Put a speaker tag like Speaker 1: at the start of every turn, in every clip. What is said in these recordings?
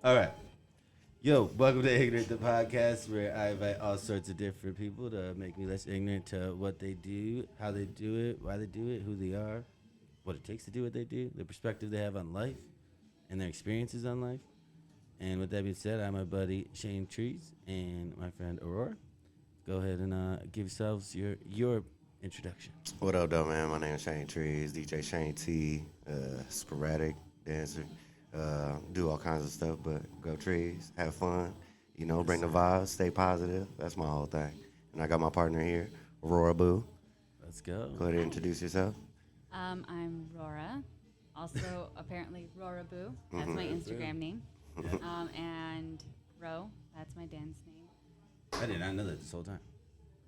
Speaker 1: All right. Yo, welcome to Ignorant the Podcast, where I invite all sorts of different people to make me less ignorant to what they do, how they do it, why they do it, who they are, what it takes to do what they do, the perspective they have on life, and their experiences on life. And with that being said, I'm my buddy Shane Trees and my friend Aurora. Go ahead and give yourselves your introduction.
Speaker 2: What up, though, man? My name is Shane Trees, DJ Shane T, sporadic dancer, do all kinds of stuff, but go trees, have fun, bring the vibes, stay positive. That's my whole thing. And I got my partner here, Rara Boo.
Speaker 1: Let's go.
Speaker 2: Go ahead and introduce yourself.
Speaker 3: I'm Rara, also apparently Rara Boo. That's my Instagram name. And Ro, that's my dance name.
Speaker 1: I did not know that this whole time.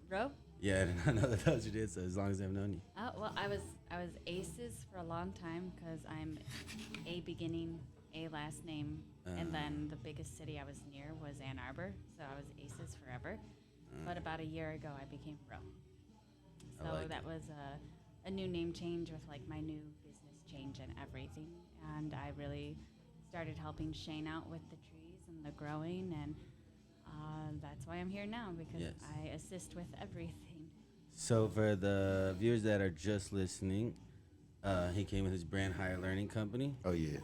Speaker 3: Ro?
Speaker 1: Yeah, I did not know that was your dance, so as long as I've known you.
Speaker 3: Oh, well, I was Aces for a long time because I'm a beginning, a last name, and then the biggest city I was near was Ann Arbor, so I was Aces forever. But about a year ago, I became Ro. So
Speaker 1: like
Speaker 3: that was a new name change with like my new business change and everything, and I really started helping Shane out with the trees and the growing, and that's why I'm here now, because
Speaker 1: Yes.
Speaker 3: I assist with everything.
Speaker 1: So for the viewers that are just listening, he came with his brand Higher Learning Company.
Speaker 2: Oh, yeah.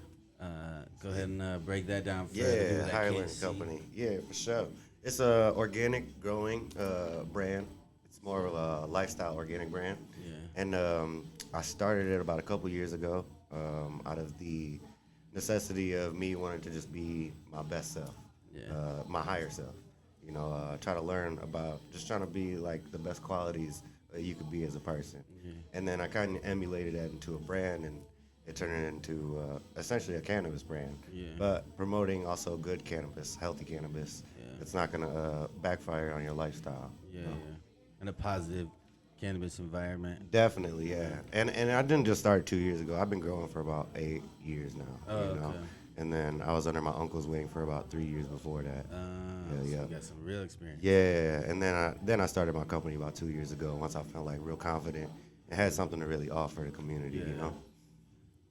Speaker 1: Go ahead and break that down for the people
Speaker 2: Yeah,
Speaker 1: that
Speaker 2: Higher
Speaker 1: can't
Speaker 2: Learning
Speaker 1: see.
Speaker 2: Company. Yeah, for sure. It's a organic growing brand. It's more of a lifestyle organic brand.
Speaker 1: Yeah.
Speaker 2: And I started it about a couple years ago out of the necessity of me wanting to just be my best self, my higher self. Try to learn about just trying to be like the best qualities that you could be as a person. And then I kind of emulated that into a brand, and it turned it into essentially a cannabis brand. But promoting also good cannabis, healthy cannabis. It's not going to backfire on your lifestyle.
Speaker 1: Yeah. And a positive cannabis environment.
Speaker 2: Definitely, yeah. And I didn't just start 2 years ago. I've been growing for about 8 years now.
Speaker 1: Okay.
Speaker 2: And then I was under my uncle's wing for about 3 years before that.
Speaker 1: So you got some real experience.
Speaker 2: Yeah, and then I started my company about 2 years ago. Once I felt like real confident and had something to really offer the community,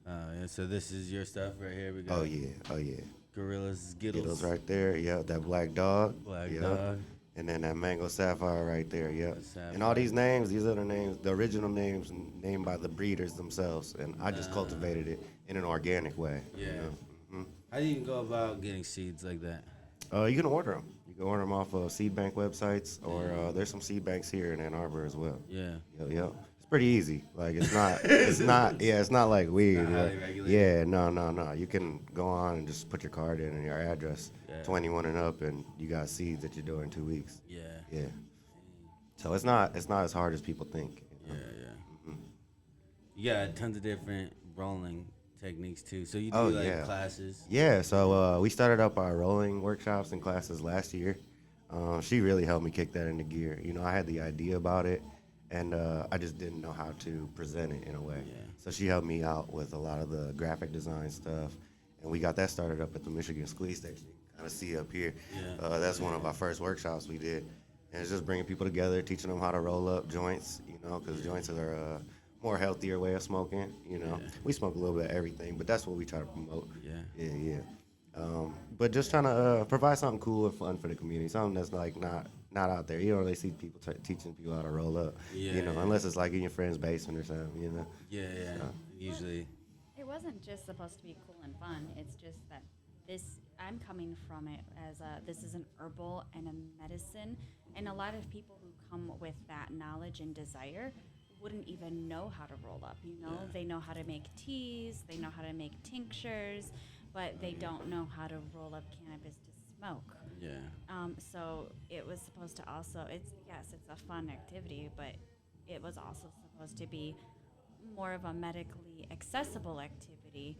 Speaker 1: Yeah, so this is your stuff right here. We got
Speaker 2: Oh yeah.
Speaker 1: Gorillas, Skittles.
Speaker 2: Skittles right there. Yeah, that black dog.
Speaker 1: Black
Speaker 2: yeah.
Speaker 1: dog.
Speaker 2: And then that mango sapphire right there. Yeah.
Speaker 1: Sapphire.
Speaker 2: And all these names, these are the names, the original names named by the breeders themselves, and I just cultivated it in an organic way.
Speaker 1: Yeah.
Speaker 2: Mhm.
Speaker 1: How do you even go about getting seeds like that?
Speaker 2: You can order them. You can order them off of seed bank websites, or there's some seed banks here in Ann Arbor as well.
Speaker 1: Yeah.
Speaker 2: Yeah. It's pretty easy. Like it's not, it's not like weed.
Speaker 1: Not
Speaker 2: yeah.
Speaker 1: highly regulated.
Speaker 2: Yeah, no. You can go on and just put your card in and your address,
Speaker 1: Yeah.
Speaker 2: 21 and up, and you got seeds that you're doing in 2 weeks.
Speaker 1: Yeah.
Speaker 2: Yeah. So it's not as hard as people think.
Speaker 1: Yeah. You got tons of different rolling techniques too. So you do classes.
Speaker 2: Yeah, so we started up our rolling workshops and classes last year. She really helped me kick that into gear. I had the idea about it, and I just didn't know how to present it in a way.
Speaker 1: Yeah.
Speaker 2: So she helped me out with a lot of the graphic design stuff, and we got that started up at the Michigan Squeeze Station. You can kind of see up here.
Speaker 1: Yeah.
Speaker 2: That's one of our first workshops we did. And it's just bringing people together, teaching them how to roll up joints, because joints are a more healthier way of smoking, We smoke a little bit of everything, but that's what we try to promote. Yeah. But just trying to provide something cool and fun for the community, something that's like not out there. You don't really see people teaching people how to roll up, unless it's like in your friend's basement or something,
Speaker 1: Yeah. Usually.
Speaker 3: It wasn't just supposed to be cool and fun. It's just that I'm coming from it as this is an herbal and a medicine, and a lot of people who come with that knowledge and desire wouldn't even know how to roll up. They know how to make teas, they know how to make tinctures, but they don't know how to roll up cannabis to smoke.
Speaker 1: Yeah.
Speaker 3: So it was supposed to also, it's a fun activity, but it was also supposed to be more of a medically accessible activity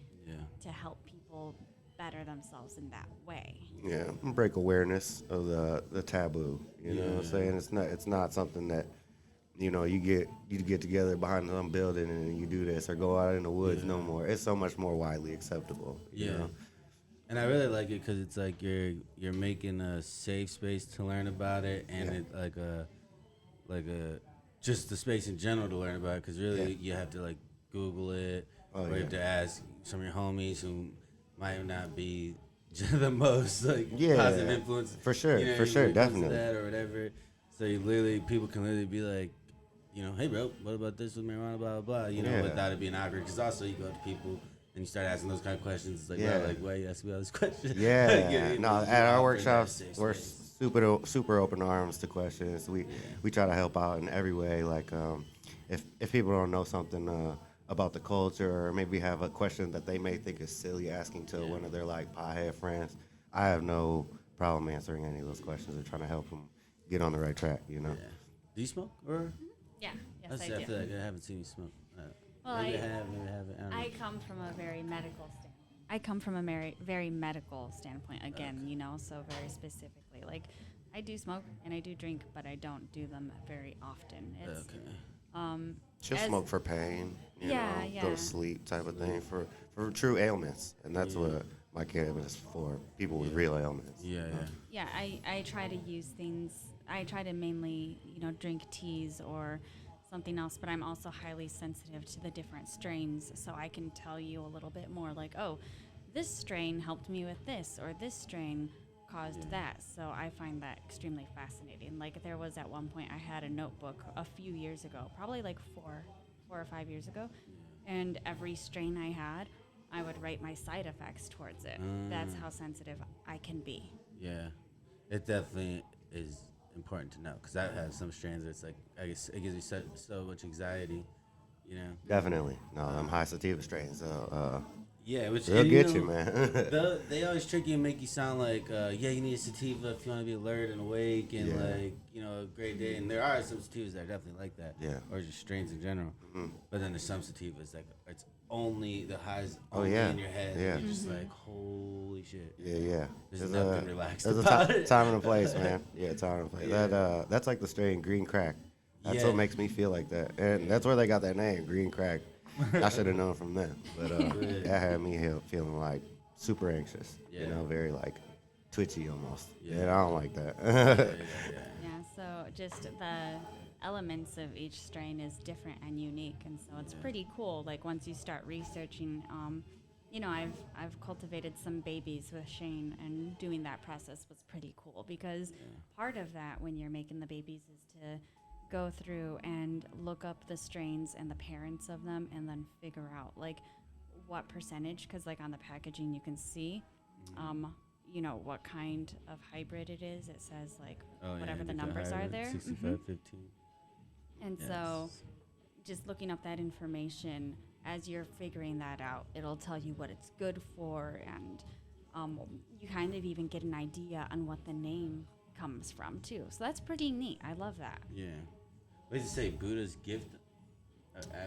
Speaker 3: to help people better themselves in that way.
Speaker 2: Yeah, break awareness of the taboo. You know what I'm saying? It's not something that you get together behind some building and you do this or go out in the woods no more. It's so much more widely acceptable. You know?
Speaker 1: And I really like it because it's like you're making a safe space to learn about it, and it like a just the space in general to learn about it. Because really you have to like Google it, or you have to ask some of your homies who might not be the most like
Speaker 2: Yeah,
Speaker 1: positive influence.
Speaker 2: for sure,
Speaker 1: you know,
Speaker 2: for sure,
Speaker 1: when it comes to
Speaker 2: definitely.
Speaker 1: that or whatever. So people can literally be like, hey bro, what about this with marijuana, blah blah blah,
Speaker 2: Yeah.
Speaker 1: without it being awkward. Because also you go up to people and you start asking those kind of questions. It's like,
Speaker 2: Yeah.
Speaker 1: bro, like why you asking me all these questions?
Speaker 2: Yeah,
Speaker 1: Like,
Speaker 2: no.
Speaker 1: you
Speaker 2: At our
Speaker 1: offer
Speaker 2: workshops,
Speaker 1: that safe
Speaker 2: we're
Speaker 1: space.
Speaker 2: super open arms to questions. We try to help out in every way. Like, if people don't know something about the culture, or maybe have a question that they may think is silly asking to one of their like pothead friends, I have no problem answering any of those questions and trying to help them get on the right track.
Speaker 1: Yeah. Do you smoke or?
Speaker 3: Yeah. Yes,
Speaker 1: I
Speaker 3: I
Speaker 1: feel
Speaker 3: do.
Speaker 1: like I haven't seen you smoke.
Speaker 3: Well,
Speaker 1: maybe I
Speaker 3: I-
Speaker 1: have, maybe I haven't. I don't know.
Speaker 3: I come from a very medical standpoint. I come from a very medical standpoint again, so very specifically. Like, I do smoke and I do drink, but I don't do them very often. It's
Speaker 1: Okay.
Speaker 2: Just
Speaker 3: as-
Speaker 2: smoke for pain,
Speaker 3: Yeah,
Speaker 2: go
Speaker 3: yeah.
Speaker 2: to sleep type of thing for true ailments, and that's what my cannabis is for. People with real ailments.
Speaker 1: Yeah, yeah.
Speaker 3: Yeah, I try to use things. I try to mainly, drink teas or something else, but I'm also highly sensitive to the different strains, so I can tell you a little bit more like, oh, this strain helped me with this, or this strain caused that. So I find that extremely fascinating. Like, there was at one point I had a notebook a few years ago, probably like 4 or 5 years ago, and every strain I had, I would write my side effects towards it. That's how sensitive I can be.
Speaker 1: Yeah, it definitely is important to know because I have some strains that's like I guess it gives me so much anxiety,
Speaker 2: Definitely. No, I'm high sativa strains.
Speaker 1: Yeah, which
Speaker 2: They'll
Speaker 1: and,
Speaker 2: get you, man.
Speaker 1: They always trick you and make you sound like you need a sativa if you want to be alert and awake and a great day. And there are some sativas that are definitely like that.
Speaker 2: Yeah.
Speaker 1: Or just strains in general. But then there's some sativas that it's only the highs
Speaker 2: Oh,
Speaker 1: only
Speaker 2: yeah.
Speaker 1: in your head.
Speaker 2: Yeah.
Speaker 1: And you're just like, holy shit.
Speaker 2: Yeah.
Speaker 1: There's nothing relaxed
Speaker 2: There's
Speaker 1: about
Speaker 2: a
Speaker 1: it.
Speaker 2: time and a place, man. Yeah, time and a place.
Speaker 1: Yeah.
Speaker 2: That's like the strain green crack. That's
Speaker 1: Yeah.
Speaker 2: what makes me feel like that, and that's where they got that name, green crack. I should have known from them, but that had me feeling like super anxious.
Speaker 1: Yeah.
Speaker 2: Very like twitchy almost.
Speaker 1: Yeah.
Speaker 2: And I don't like that.
Speaker 3: Yeah, so just the elements of each strain is different and unique, and so it's pretty cool. Like, once you start researching, I've cultivated some babies with Shane, and doing that process was pretty cool because part of that when you're making the babies is to go through and look up the strains and the parents of them, and then figure out like what percentage, because like on the packaging you can see what kind of hybrid it is. It says like whatever the numbers are there.
Speaker 1: 65-15.
Speaker 3: And so just looking up that information as you're figuring that out, it'll tell you what it's good for, and you kind of even get an idea on what the name comes from too. So that's pretty neat. I love that.
Speaker 1: Yeah. What did you say? Buddha's gift?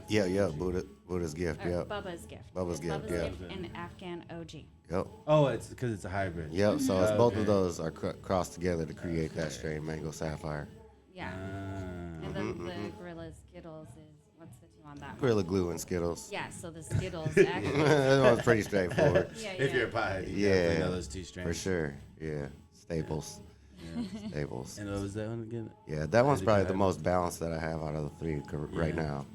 Speaker 2: Yeah. Buddha's gift.
Speaker 3: Or
Speaker 2: Yep.
Speaker 3: Bubba's gift.
Speaker 2: Bubba's
Speaker 3: It's
Speaker 2: gift, yeah.
Speaker 3: and Afghan OG.
Speaker 2: Yep.
Speaker 1: Oh, it's because it's a hybrid.
Speaker 2: Yep. So it's both
Speaker 1: Okay.
Speaker 2: of those are crossed together to create that strain, mango sapphire.
Speaker 3: Yeah.
Speaker 1: Ah.
Speaker 3: And then the Gorilla Skittles is, what's the two on that one?
Speaker 2: Gorilla glue and Skittles.
Speaker 3: Yeah, so the Skittles actually.
Speaker 2: That one's pretty straightforward.
Speaker 3: Yeah,
Speaker 1: If you're a pie, you
Speaker 2: Yeah.
Speaker 1: definitely know those two strains.
Speaker 2: For sure. Yeah. Staples.
Speaker 1: Yeah.
Speaker 2: Staples.
Speaker 1: And what was that one again?
Speaker 2: Yeah, that one's
Speaker 1: did you
Speaker 2: probably
Speaker 1: have
Speaker 2: the
Speaker 1: it?
Speaker 2: most balanced that I have out of the three right
Speaker 1: Yeah.
Speaker 2: now.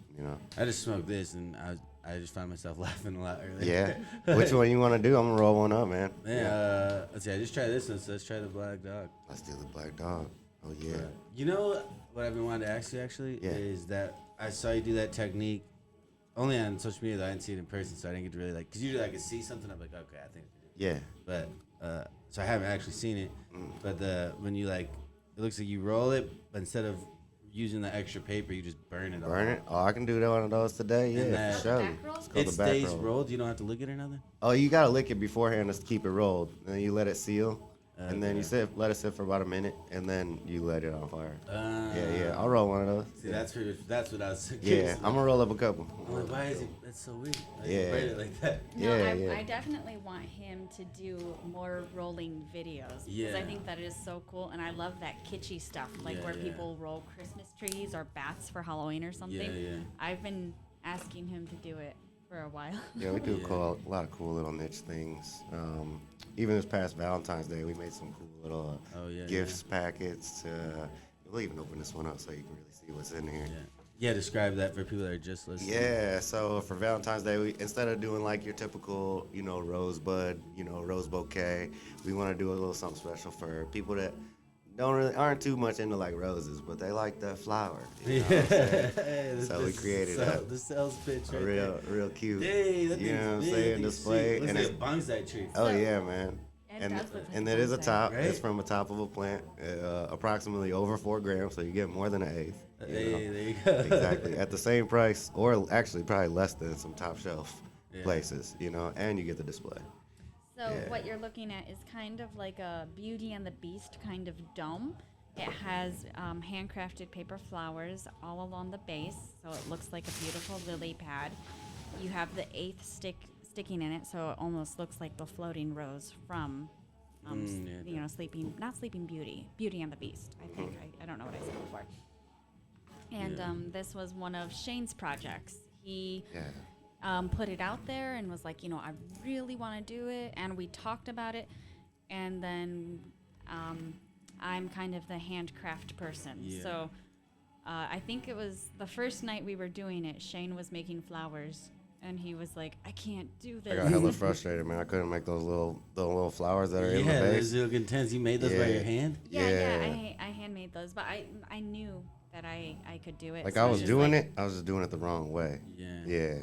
Speaker 1: I just smoked this, and I just found myself laughing a lot earlier.
Speaker 2: Yeah. Which one you want to do? I'm gonna roll one up, man.
Speaker 1: Man, let's see. I just tried this one, so let's try the Black Dog.
Speaker 2: Let's do the black dog. Oh yeah.
Speaker 1: You know what I've been wanting to ask you actually
Speaker 2: Yeah.
Speaker 1: is that I saw you do that technique only on social media. Though I didn't see it in person, so I didn't get to really because usually I could see something. I'm like, okay, I think I could do it.
Speaker 2: Yeah.
Speaker 1: But so I haven't actually seen it. But when you it looks like you roll it, but instead of using the extra paper, you just burn it.
Speaker 2: Burn
Speaker 1: all.
Speaker 2: it. Oh, I can do one of those today.
Speaker 1: And
Speaker 2: Yeah,
Speaker 1: that-
Speaker 2: for sure.
Speaker 3: Back roll?
Speaker 2: It's called
Speaker 1: It
Speaker 2: the back
Speaker 1: stays
Speaker 2: roll.
Speaker 1: rolled. You don't have to lick it or nothing.
Speaker 2: Oh, you gotta lick it beforehand just to keep it rolled. And then you let it seal. And then you let it sit for about a minute, and then you let it on fire. Yeah. I'll roll one of those.
Speaker 1: See, that's what I was thinking.
Speaker 2: Yeah, I'm gonna roll up a couple.
Speaker 1: I'm like, why is it? That's so weird. Like,
Speaker 2: Yeah.
Speaker 1: burn it like that.
Speaker 3: No,
Speaker 2: Yeah.
Speaker 3: I definitely want him to do more rolling videos because
Speaker 1: Yeah.
Speaker 3: I think that is so cool, and I love that kitschy stuff, like
Speaker 1: Yeah,
Speaker 3: where
Speaker 1: yeah.
Speaker 3: people roll Christmas trees or bats for Halloween or something.
Speaker 1: Yeah.
Speaker 3: I've been asking him to do it for a while.
Speaker 2: Yeah, we do
Speaker 1: Yeah.
Speaker 2: a lot of cool little niche things. Even this past Valentine's Day, we made some cool little
Speaker 1: Oh, yeah,
Speaker 2: gifts packets. We'll even open this one up so you can really see what's in here.
Speaker 1: Yeah. Yeah, describe that for people that are just listening.
Speaker 2: Yeah, so for Valentine's Day, instead of doing like your typical, rosebud, rose bouquet, we want to do a little something special for people that aren't too much into like roses, but they like the flower. You know what I'm saying? So we created
Speaker 1: the sales pitch
Speaker 2: a
Speaker 1: right
Speaker 2: real cute,
Speaker 1: there. Dang, that
Speaker 2: you know what I'm
Speaker 1: thing's
Speaker 2: saying,
Speaker 1: big,
Speaker 2: display.
Speaker 1: Looks
Speaker 2: And
Speaker 1: like
Speaker 2: it's
Speaker 1: a bonsai tree.
Speaker 2: oh yeah, man.
Speaker 3: It does look like
Speaker 2: And
Speaker 3: a
Speaker 2: it is a
Speaker 3: bonsai.
Speaker 2: top.
Speaker 1: Right?
Speaker 2: It's from a top of a plant, approximately over 4 grams, so you get more than an eighth.
Speaker 1: Hey, there you go.
Speaker 2: Exactly at the same price, or actually probably less than some top shelf
Speaker 1: Yeah.
Speaker 2: places, and you get the display.
Speaker 3: So what you're looking at is kind of like a Beauty and the Beast kind of dome. It has handcrafted paper flowers all along the base, so it looks like a beautiful lily pad. You have the eighth sticking in it, so it almost looks like the floating rose from, Sleeping Beauty and the Beast. I think I don't know what I said before. And this was one of Shane's projects. He put it out there and was like, I really want to do it, and we talked about it, and then I'm kind of the handcraft person.
Speaker 1: Yeah.
Speaker 3: So I think it was the first night we were doing it, Shane was making flowers, and he was like, I can't do this.
Speaker 2: I got hella frustrated, man. I couldn't make those little flowers that are in the
Speaker 1: Yeah,
Speaker 2: base.
Speaker 1: those look intense. You made those by your hand?
Speaker 3: Yeah, I handmade those, but I knew that I could do it.
Speaker 2: Like
Speaker 3: so
Speaker 2: I was
Speaker 3: just
Speaker 2: doing
Speaker 3: like-
Speaker 2: it, I was just doing it the wrong way.
Speaker 1: Yeah.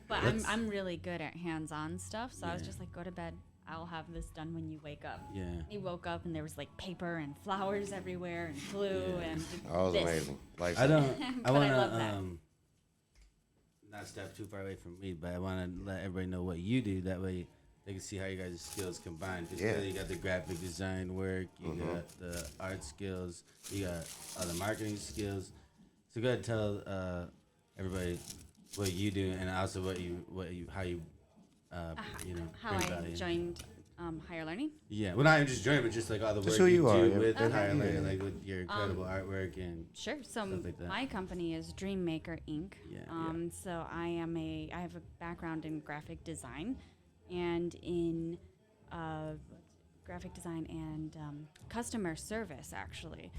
Speaker 3: But I'm really good at hands-on stuff, so I was just like, go to bed. I'll have this done when you wake up.
Speaker 1: Yeah.
Speaker 3: He woke up and there was like paper and flowers everywhere and glue and
Speaker 2: That was
Speaker 3: this.
Speaker 2: amazing. Like
Speaker 1: I don't. I
Speaker 3: But
Speaker 1: want
Speaker 3: I love that.
Speaker 1: to not step too far away from me, but I want to let everybody know what you do. That way they can see how you guys' skills combine. Because
Speaker 2: Yeah.
Speaker 1: you got the graphic design work, you got the art skills, you got the marketing skills. So go ahead and tell everybody what you do, and also how you
Speaker 3: How
Speaker 1: bring
Speaker 3: I
Speaker 1: value.
Speaker 3: joined Higher Learning.
Speaker 1: Yeah, well, not even just joining, but just like all the
Speaker 2: Just
Speaker 1: work
Speaker 2: who
Speaker 1: you
Speaker 2: you are,
Speaker 1: do
Speaker 2: yeah.
Speaker 1: with
Speaker 3: Okay.
Speaker 1: Higher Learning, like with your incredible artwork and
Speaker 3: Sure. So
Speaker 1: Stuff like that.
Speaker 3: my company is Dreammaker Inc.
Speaker 1: Yeah,
Speaker 3: So I have a background in graphic design, and in graphic design and customer service actually.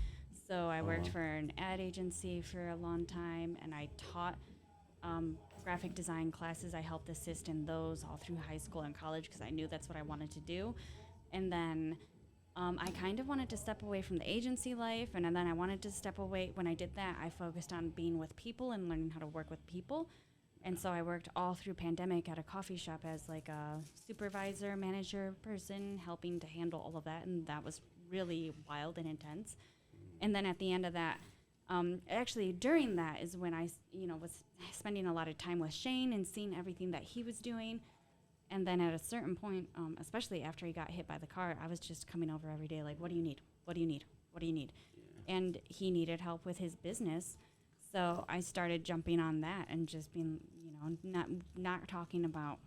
Speaker 3: So I worked for an ad agency for a long time, and I taught graphic design classes. I helped assist in those all through high school and college because I knew that's what I wanted to do. And then I kind of wanted to step away from the agency life, and then I wanted to step away. When I did that, I focused on being with people and learning how to work with people. And so I worked all through pandemic at a coffee shop as like a supervisor, manager person, helping to handle all of that, and that was really wild and intense. And then at the end of that, actually during that is when I was spending a lot of time with Shane and seeing everything that he was doing. And then at a certain point, especially after he got hit by the car, I was just coming over every day like, what do you need? What do you need? What do you need? Yeah. And he needed help with his business. So I started jumping on that and just being, not talking about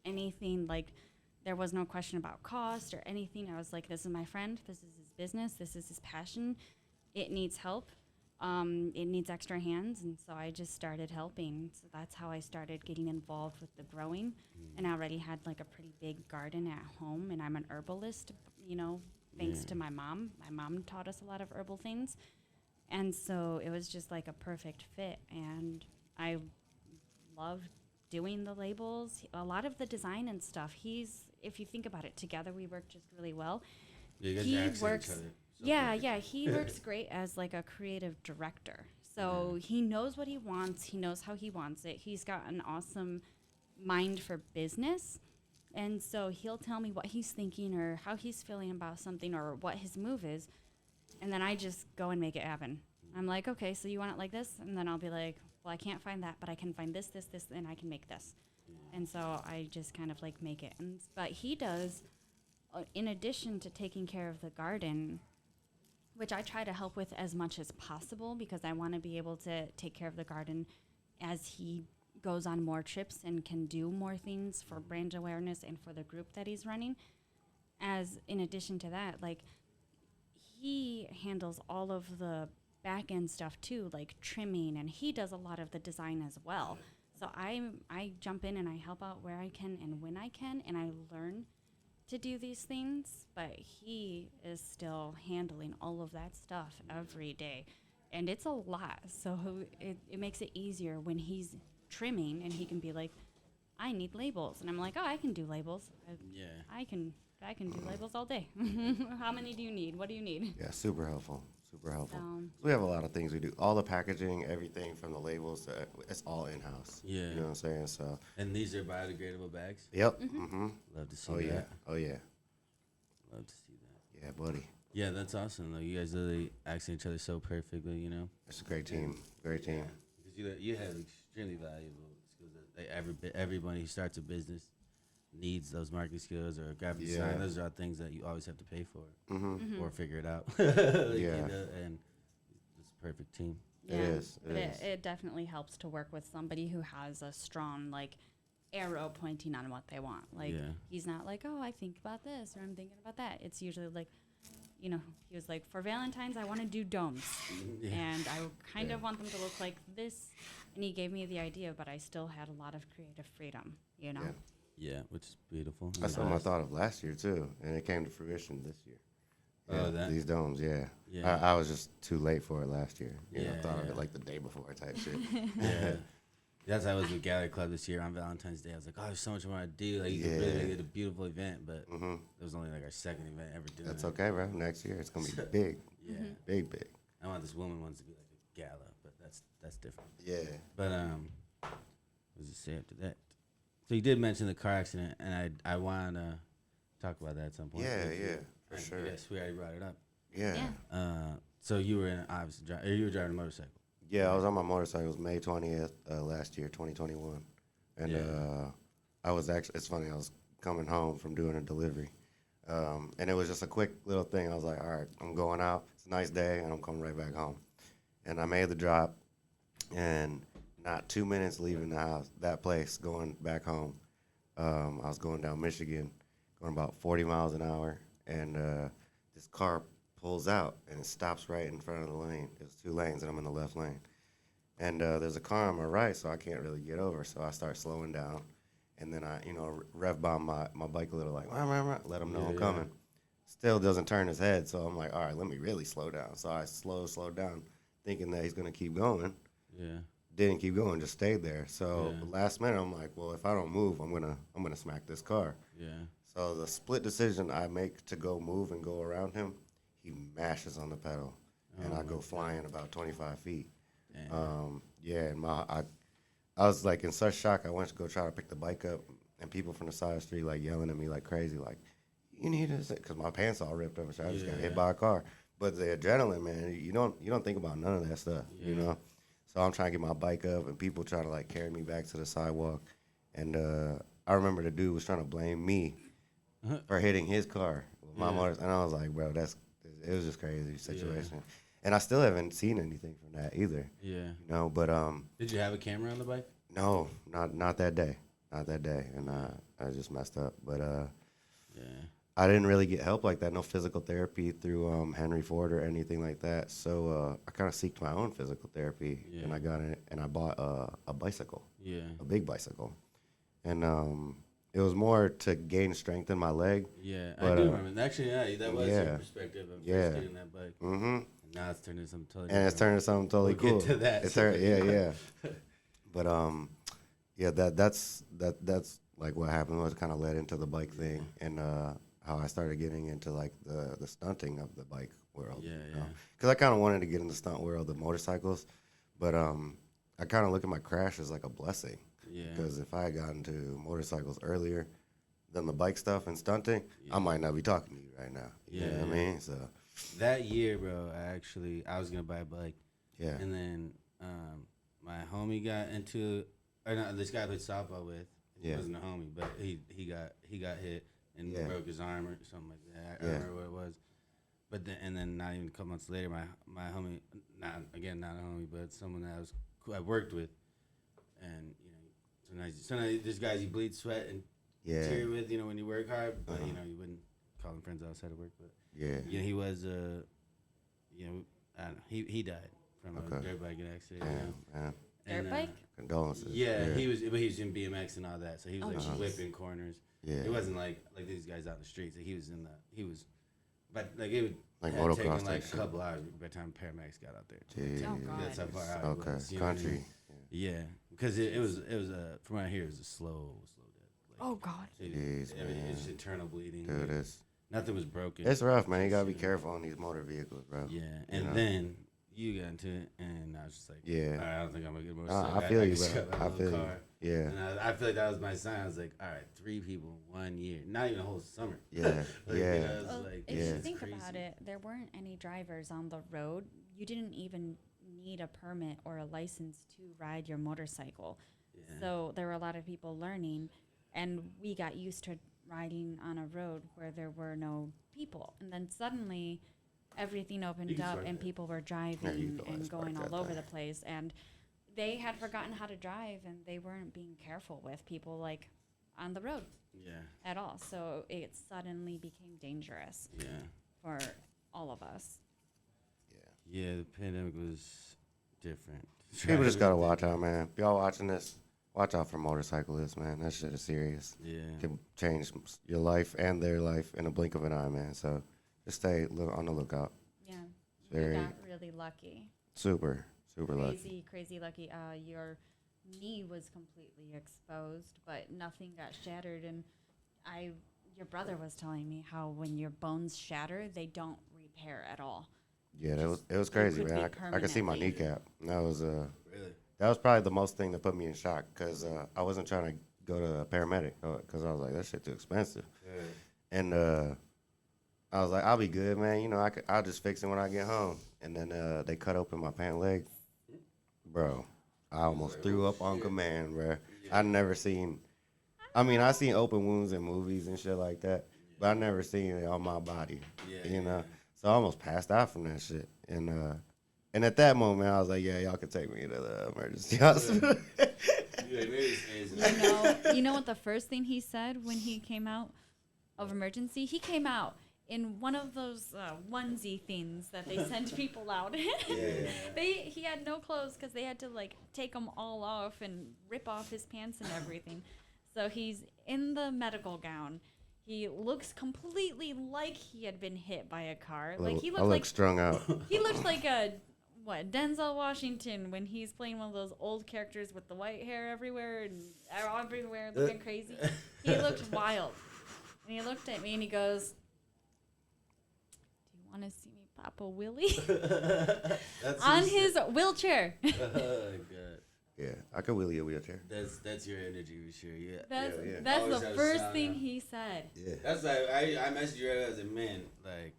Speaker 3: anything. Like, there was no question about cost or anything. I was like, this is my friend. This is his business. This is his passion. It needs help. It needs extra hands. And so I just started helping. So that's how I started getting involved with the growing. And I already had like a pretty big garden at home. And I'm an herbalist, thanks to my mom. My mom taught us a lot of herbal things. And so it was just like a perfect fit. And I loved doing the labels. A lot of the design and stuff, if you think about it, together we work just really well.
Speaker 1: Yeah, you guys
Speaker 3: He
Speaker 1: accent
Speaker 3: works-
Speaker 1: each other. So
Speaker 3: Yeah,
Speaker 1: perfect.
Speaker 3: yeah, he works great as like a creative director. So he knows what he wants. He knows how he wants it. He's got an awesome mind for business. And so he'll tell me what he's thinking or how he's feeling about something or what his move is. And then I just go and make it happen. I'm like, okay, so you want it like this? And then I'll be like, well, I can't find that, but I can find this, and I can make this. And so I just kind of like make it. But he does, in addition to taking care of the garden, which I try to help with as much as possible because I want to be able to take care of the garden as he goes on more trips and can do more things for brand awareness and for the group that he's running. As in addition to that, like, he handles all of the back end stuff too, like trimming, and he does a lot of the design as well. So I jump in and I help out where I can and when I can, and I learn to do these things, but he is still handling all of that stuff every day. and it's a lot. So it makes it easier when he's trimming, and he can be like, I need labels, and I'm like, oh, I can do labels. I can do labels all day. How many do you need? What do you need?
Speaker 2: Yeah, super helpful. Super helpful.
Speaker 3: So,
Speaker 2: We have a lot of things we do. All the packaging, everything from the labels, it's all in house.
Speaker 1: Yeah.
Speaker 2: You know what I'm saying? So.
Speaker 1: And these are biodegradable bags?
Speaker 2: Yep. Mm-hmm.
Speaker 1: Love to see
Speaker 2: Oh
Speaker 1: that.
Speaker 2: yeah. Oh yeah.
Speaker 1: Love to see that.
Speaker 2: Yeah, buddy.
Speaker 1: Yeah, that's awesome, though. You guys really accent each other so perfectly, you know?
Speaker 2: It's a great team. Great team.
Speaker 1: Because you have extremely valuable skills that everybody who starts a business needs those marketing skills or graphic design. Those are things that you always have to pay for or figure it out. You know, and it's a perfect team.
Speaker 3: yeah,
Speaker 2: It is.
Speaker 3: it definitely helps to work with somebody who has a strong arrow pointing on what they want. He's not like, oh, I think about this or I'm thinking about that. It's usually like, he was like, for Valentine's, I want to do domes. And I kind of want them to look like this. And he gave me the idea, but I still had a lot of creative freedom, you know?
Speaker 1: Yeah, which is beautiful.
Speaker 2: That's something I thought of last year too, and it came to fruition this year. These domes,
Speaker 1: Yeah.
Speaker 2: I was just too late for it last year. I thought of it like the day before type shit.
Speaker 1: Yeah. That's how I was with Gallery Club this year on Valentine's Day. I was like, oh, there's so much I want to do. Like, you could really make it a beautiful event, but it was only like our second event ever doing
Speaker 2: That's
Speaker 1: it.
Speaker 2: okay, bro. Next year it's gonna be big.
Speaker 1: Yeah.
Speaker 2: Big, big.
Speaker 1: I want this woman wants to be like a gala, but that's different.
Speaker 2: Yeah.
Speaker 1: But what was it say after that? So you did mention the car accident, and I want to talk about that at some point.
Speaker 2: Yeah, for sure.
Speaker 1: Yes, we already brought it up.
Speaker 2: Yeah.
Speaker 1: So you were you were driving a motorcycle.
Speaker 2: Yeah, I was on my motorcycle. It was May 20th last year, 2021. And I was actually, it's funny, I was coming home from doing a delivery. And it was just a quick little thing. I was like, all right, I'm going out. It's a nice day, and I'm coming right back home. And I made the drop, and not 2 minutes leaving the house, that place, going back home. I was going down Michigan, going about 40 miles an hour, and this car pulls out, and it stops right in front of the lane. There's 2 lanes, and I'm in the left lane. And there's a car on my right, so I can't really get over. So I start slowing down, and then I, rev bomb my bike a little, like, rah, rah, rah, let him know I'm coming. Still doesn't turn his head, so I'm like, all right, let me really slow down. So I slowed down, thinking that he's gonna keep going.
Speaker 1: Yeah.
Speaker 2: Didn't keep going, just stayed there. So last minute, I'm like, well, if I don't move, I'm gonna smack this car.
Speaker 1: Yeah.
Speaker 2: So the split decision I make to go move and go around him, he mashes on the pedal, and I go flying about 25 feet.
Speaker 1: Damn.
Speaker 2: And I was like in such shock. I went to go try to pick the bike up, and people from the side of the street like yelling at me like crazy, like, you need this, because my pants all ripped up, so I just got hit by a car. But the adrenaline, man, you don't think about none of that stuff, you know. So I'm trying to get my bike up, and people trying to like carry me back to the sidewalk, and I remember the dude was trying to blame me for hitting his car with my motor, and I was like, bro, it was just crazy situation. And I still haven't seen anything from that either.
Speaker 1: Yeah.
Speaker 2: But
Speaker 1: Did you have a camera on the bike?
Speaker 2: no, not that day, and I just messed up. But I didn't really get help like that, no physical therapy through Henry Ford or anything like that. So I kind of seeked my own physical therapy, and I got it, and I bought a bicycle, a big bicycle, and it was more to gain strength in my leg.
Speaker 1: Yeah,
Speaker 2: but,
Speaker 1: I do remember. Actually, that was your perspective of first getting that bike.
Speaker 2: Mm-hmm.
Speaker 1: And now it's turned into something totally
Speaker 2: And it's turned into something totally cool.
Speaker 1: We'll get to that.
Speaker 2: It's But that's like what happened, was kind of led into the bike thing, and how I started getting into like the stunting of the bike world. Because I kind of wanted to get in the stunt world of motorcycles, but I kind of look at my crash as like a blessing. Because if I had gotten to motorcycles earlier than the bike stuff and stunting, I might not be talking to you right now. You know what I mean? So
Speaker 1: that year, bro, I was gonna buy a bike.
Speaker 2: Yeah.
Speaker 1: And then my homie got into, this guy I played softball with. He wasn't a homie, but he got hit and broke his arm or something like that. I don't remember what it was. But then not even a couple months later, my homie, not a homie, but someone that I worked with, and sometimes there's guys you bleed sweat and tear with, when you work hard, but you wouldn't call them friends outside of work. But he was I don't know, he died from a dirt bike accident.
Speaker 3: Dirt bike?
Speaker 2: Condolences.
Speaker 1: He was in BMX and all that, so he was whipping corners. It wasn't like these guys out in the streets. Like, he was but like it would
Speaker 2: Like
Speaker 1: had
Speaker 2: motocross
Speaker 1: taken
Speaker 2: type
Speaker 1: like a
Speaker 2: shit.
Speaker 1: couple hours by the time paramedics got out there.
Speaker 2: Jeez.
Speaker 3: Oh, God.
Speaker 1: That's how far out it
Speaker 2: Okay,
Speaker 1: was. You know what I
Speaker 2: country.
Speaker 1: mean? Yeah, because it was from what I hear, it was a slow death. Like,
Speaker 3: Oh God.
Speaker 1: It's
Speaker 2: man.
Speaker 1: internal bleeding.
Speaker 2: Dude,
Speaker 1: like,
Speaker 2: it's
Speaker 1: nothing was broken.
Speaker 2: rough, man. You gotta be careful on these motor vehicles, bro.
Speaker 1: Yeah,
Speaker 2: You
Speaker 1: and
Speaker 2: know?
Speaker 1: then you got into it, and I was just like,
Speaker 2: Yeah.
Speaker 1: all right, I don't think I'm a good
Speaker 2: Nah,
Speaker 1: motorcycle.
Speaker 2: I feel you,
Speaker 1: just
Speaker 2: bro.
Speaker 1: got my
Speaker 2: I
Speaker 1: little
Speaker 2: feel you.
Speaker 1: car.
Speaker 2: Yeah,
Speaker 1: And I feel like that was my sign. I was like, all right, 3 people in 1 year, not even a whole summer.
Speaker 2: yeah,
Speaker 1: Like,
Speaker 2: yeah.
Speaker 1: you know, it's
Speaker 3: Well,
Speaker 1: like,
Speaker 3: if
Speaker 2: yeah.
Speaker 3: you
Speaker 1: it's
Speaker 3: think
Speaker 1: crazy.
Speaker 3: about it, there weren't any drivers on the road. You didn't even need a permit or a license to ride your motorcycle.
Speaker 1: Yeah.
Speaker 3: So there were a lot of people learning, and we got used to riding on a road where there were no people. And then suddenly everything opened
Speaker 1: can
Speaker 3: up
Speaker 1: start
Speaker 3: and
Speaker 1: that.
Speaker 3: people were
Speaker 2: you
Speaker 3: driving
Speaker 2: go ahead
Speaker 3: and
Speaker 2: and
Speaker 3: going
Speaker 2: spark
Speaker 3: all
Speaker 2: that
Speaker 3: over the
Speaker 2: thing.
Speaker 3: place. And they had forgotten how to drive, and they weren't being careful with people like on the road
Speaker 1: Yeah,
Speaker 3: at all. So it suddenly became dangerous
Speaker 1: yeah,
Speaker 3: for all of us.
Speaker 1: yeah. The pandemic was different.
Speaker 2: People just gotta watch out, man. If y'all watching this, watch out for motorcyclists, man. That shit is serious.
Speaker 1: Yeah,
Speaker 2: Can change your life and their life in a blink of an eye, man. So just stay on the lookout.
Speaker 3: Yeah,
Speaker 2: Very-
Speaker 3: you got really lucky.
Speaker 2: Super lucky.
Speaker 3: Crazy lucky. Your knee was completely exposed, but nothing got shattered. And your brother was telling me how when your bones shatter, they don't repair at all.
Speaker 2: Yeah, it was
Speaker 3: It
Speaker 2: crazy,
Speaker 3: could
Speaker 2: man.
Speaker 3: be
Speaker 2: I could see my
Speaker 3: permanently.
Speaker 2: kneecap. That was
Speaker 1: really.
Speaker 2: that was probably the most thing that put me in shock because I wasn't trying to go to a paramedic because I was like, that shit too expensive.
Speaker 1: Yeah.
Speaker 2: And I was like, I'll be good, man. You know, I'll just fix it when I get home. And then they cut open my pant leg. Bro, I almost threw up on command, bro. I never seen, I seen open wounds in movies and shit like that, but I never seen it on my body,
Speaker 1: Yeah,
Speaker 2: you know?
Speaker 1: yeah.
Speaker 2: So I almost passed out from that shit. And at that moment, I was like, yeah, y'all can take me to the emergency hospital.
Speaker 1: Yeah, maybe it's
Speaker 3: You know what the first thing he said when he came out of emergency? He came out in one of those onesie things that they send people out in. He had no clothes because they had to like take them all off and rip off his pants and everything. So he's in the medical gown. He looks completely like he had been hit by a car. Like he
Speaker 2: I
Speaker 3: looked
Speaker 2: look
Speaker 3: like
Speaker 2: strung out.
Speaker 3: he looked like Denzel Washington when he's playing one of those old characters with the white hair everywhere looking crazy. He looked wild. And he looked at me and he goes, "Do you want to see me pop a Willie?"
Speaker 1: That's
Speaker 3: On
Speaker 1: what he
Speaker 3: his wheelchair.
Speaker 1: said. Oh god,
Speaker 2: Yeah, I could wheelie a wheelchair.
Speaker 1: that's your energy for sure. Yeah,
Speaker 3: That's
Speaker 2: yeah.
Speaker 3: that's
Speaker 1: Always
Speaker 3: the
Speaker 1: have
Speaker 3: first
Speaker 1: sound
Speaker 3: thing
Speaker 1: out.
Speaker 3: he said.
Speaker 2: Yeah.
Speaker 1: that's like I messaged you right away. I was like, man, like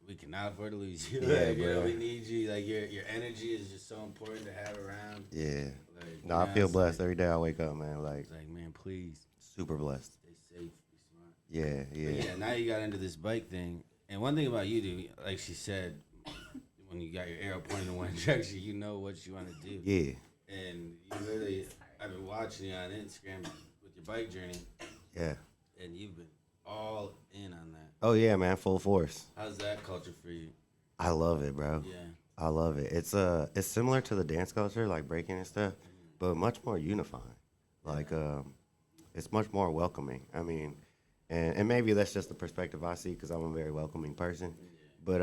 Speaker 1: we cannot afford to lose you.
Speaker 2: Yeah,
Speaker 1: Like, you know,
Speaker 2: bro.
Speaker 1: we need you. Like your energy is just so important to have around.
Speaker 2: Yeah.
Speaker 1: Like,
Speaker 2: No, I
Speaker 1: yeah,
Speaker 2: feel
Speaker 1: it's
Speaker 2: blessed
Speaker 1: like-
Speaker 2: every day I wake up, man. Like,
Speaker 1: It's like, man, please
Speaker 2: super blessed.
Speaker 1: stay safe, be smart.
Speaker 2: Yeah,
Speaker 1: But
Speaker 2: yeah.
Speaker 1: yeah, now you got into this bike thing. And one thing about you, dude, like she said, when you got your arrow pointed in one direction, you know what you want to do.
Speaker 2: Yeah,
Speaker 1: And you literally, I've been watching you on Instagram with your bike journey,
Speaker 2: yeah.
Speaker 1: and you've been all in on that.
Speaker 2: Oh, yeah, man, full force.
Speaker 1: How's that culture for you?
Speaker 2: I love it, bro.
Speaker 1: Yeah.
Speaker 2: I love it. It's similar to the dance culture, like breaking and stuff, but much more unifying. Like, it's much more welcoming. I mean, and maybe that's just the perspective I see because I'm a very welcoming person. But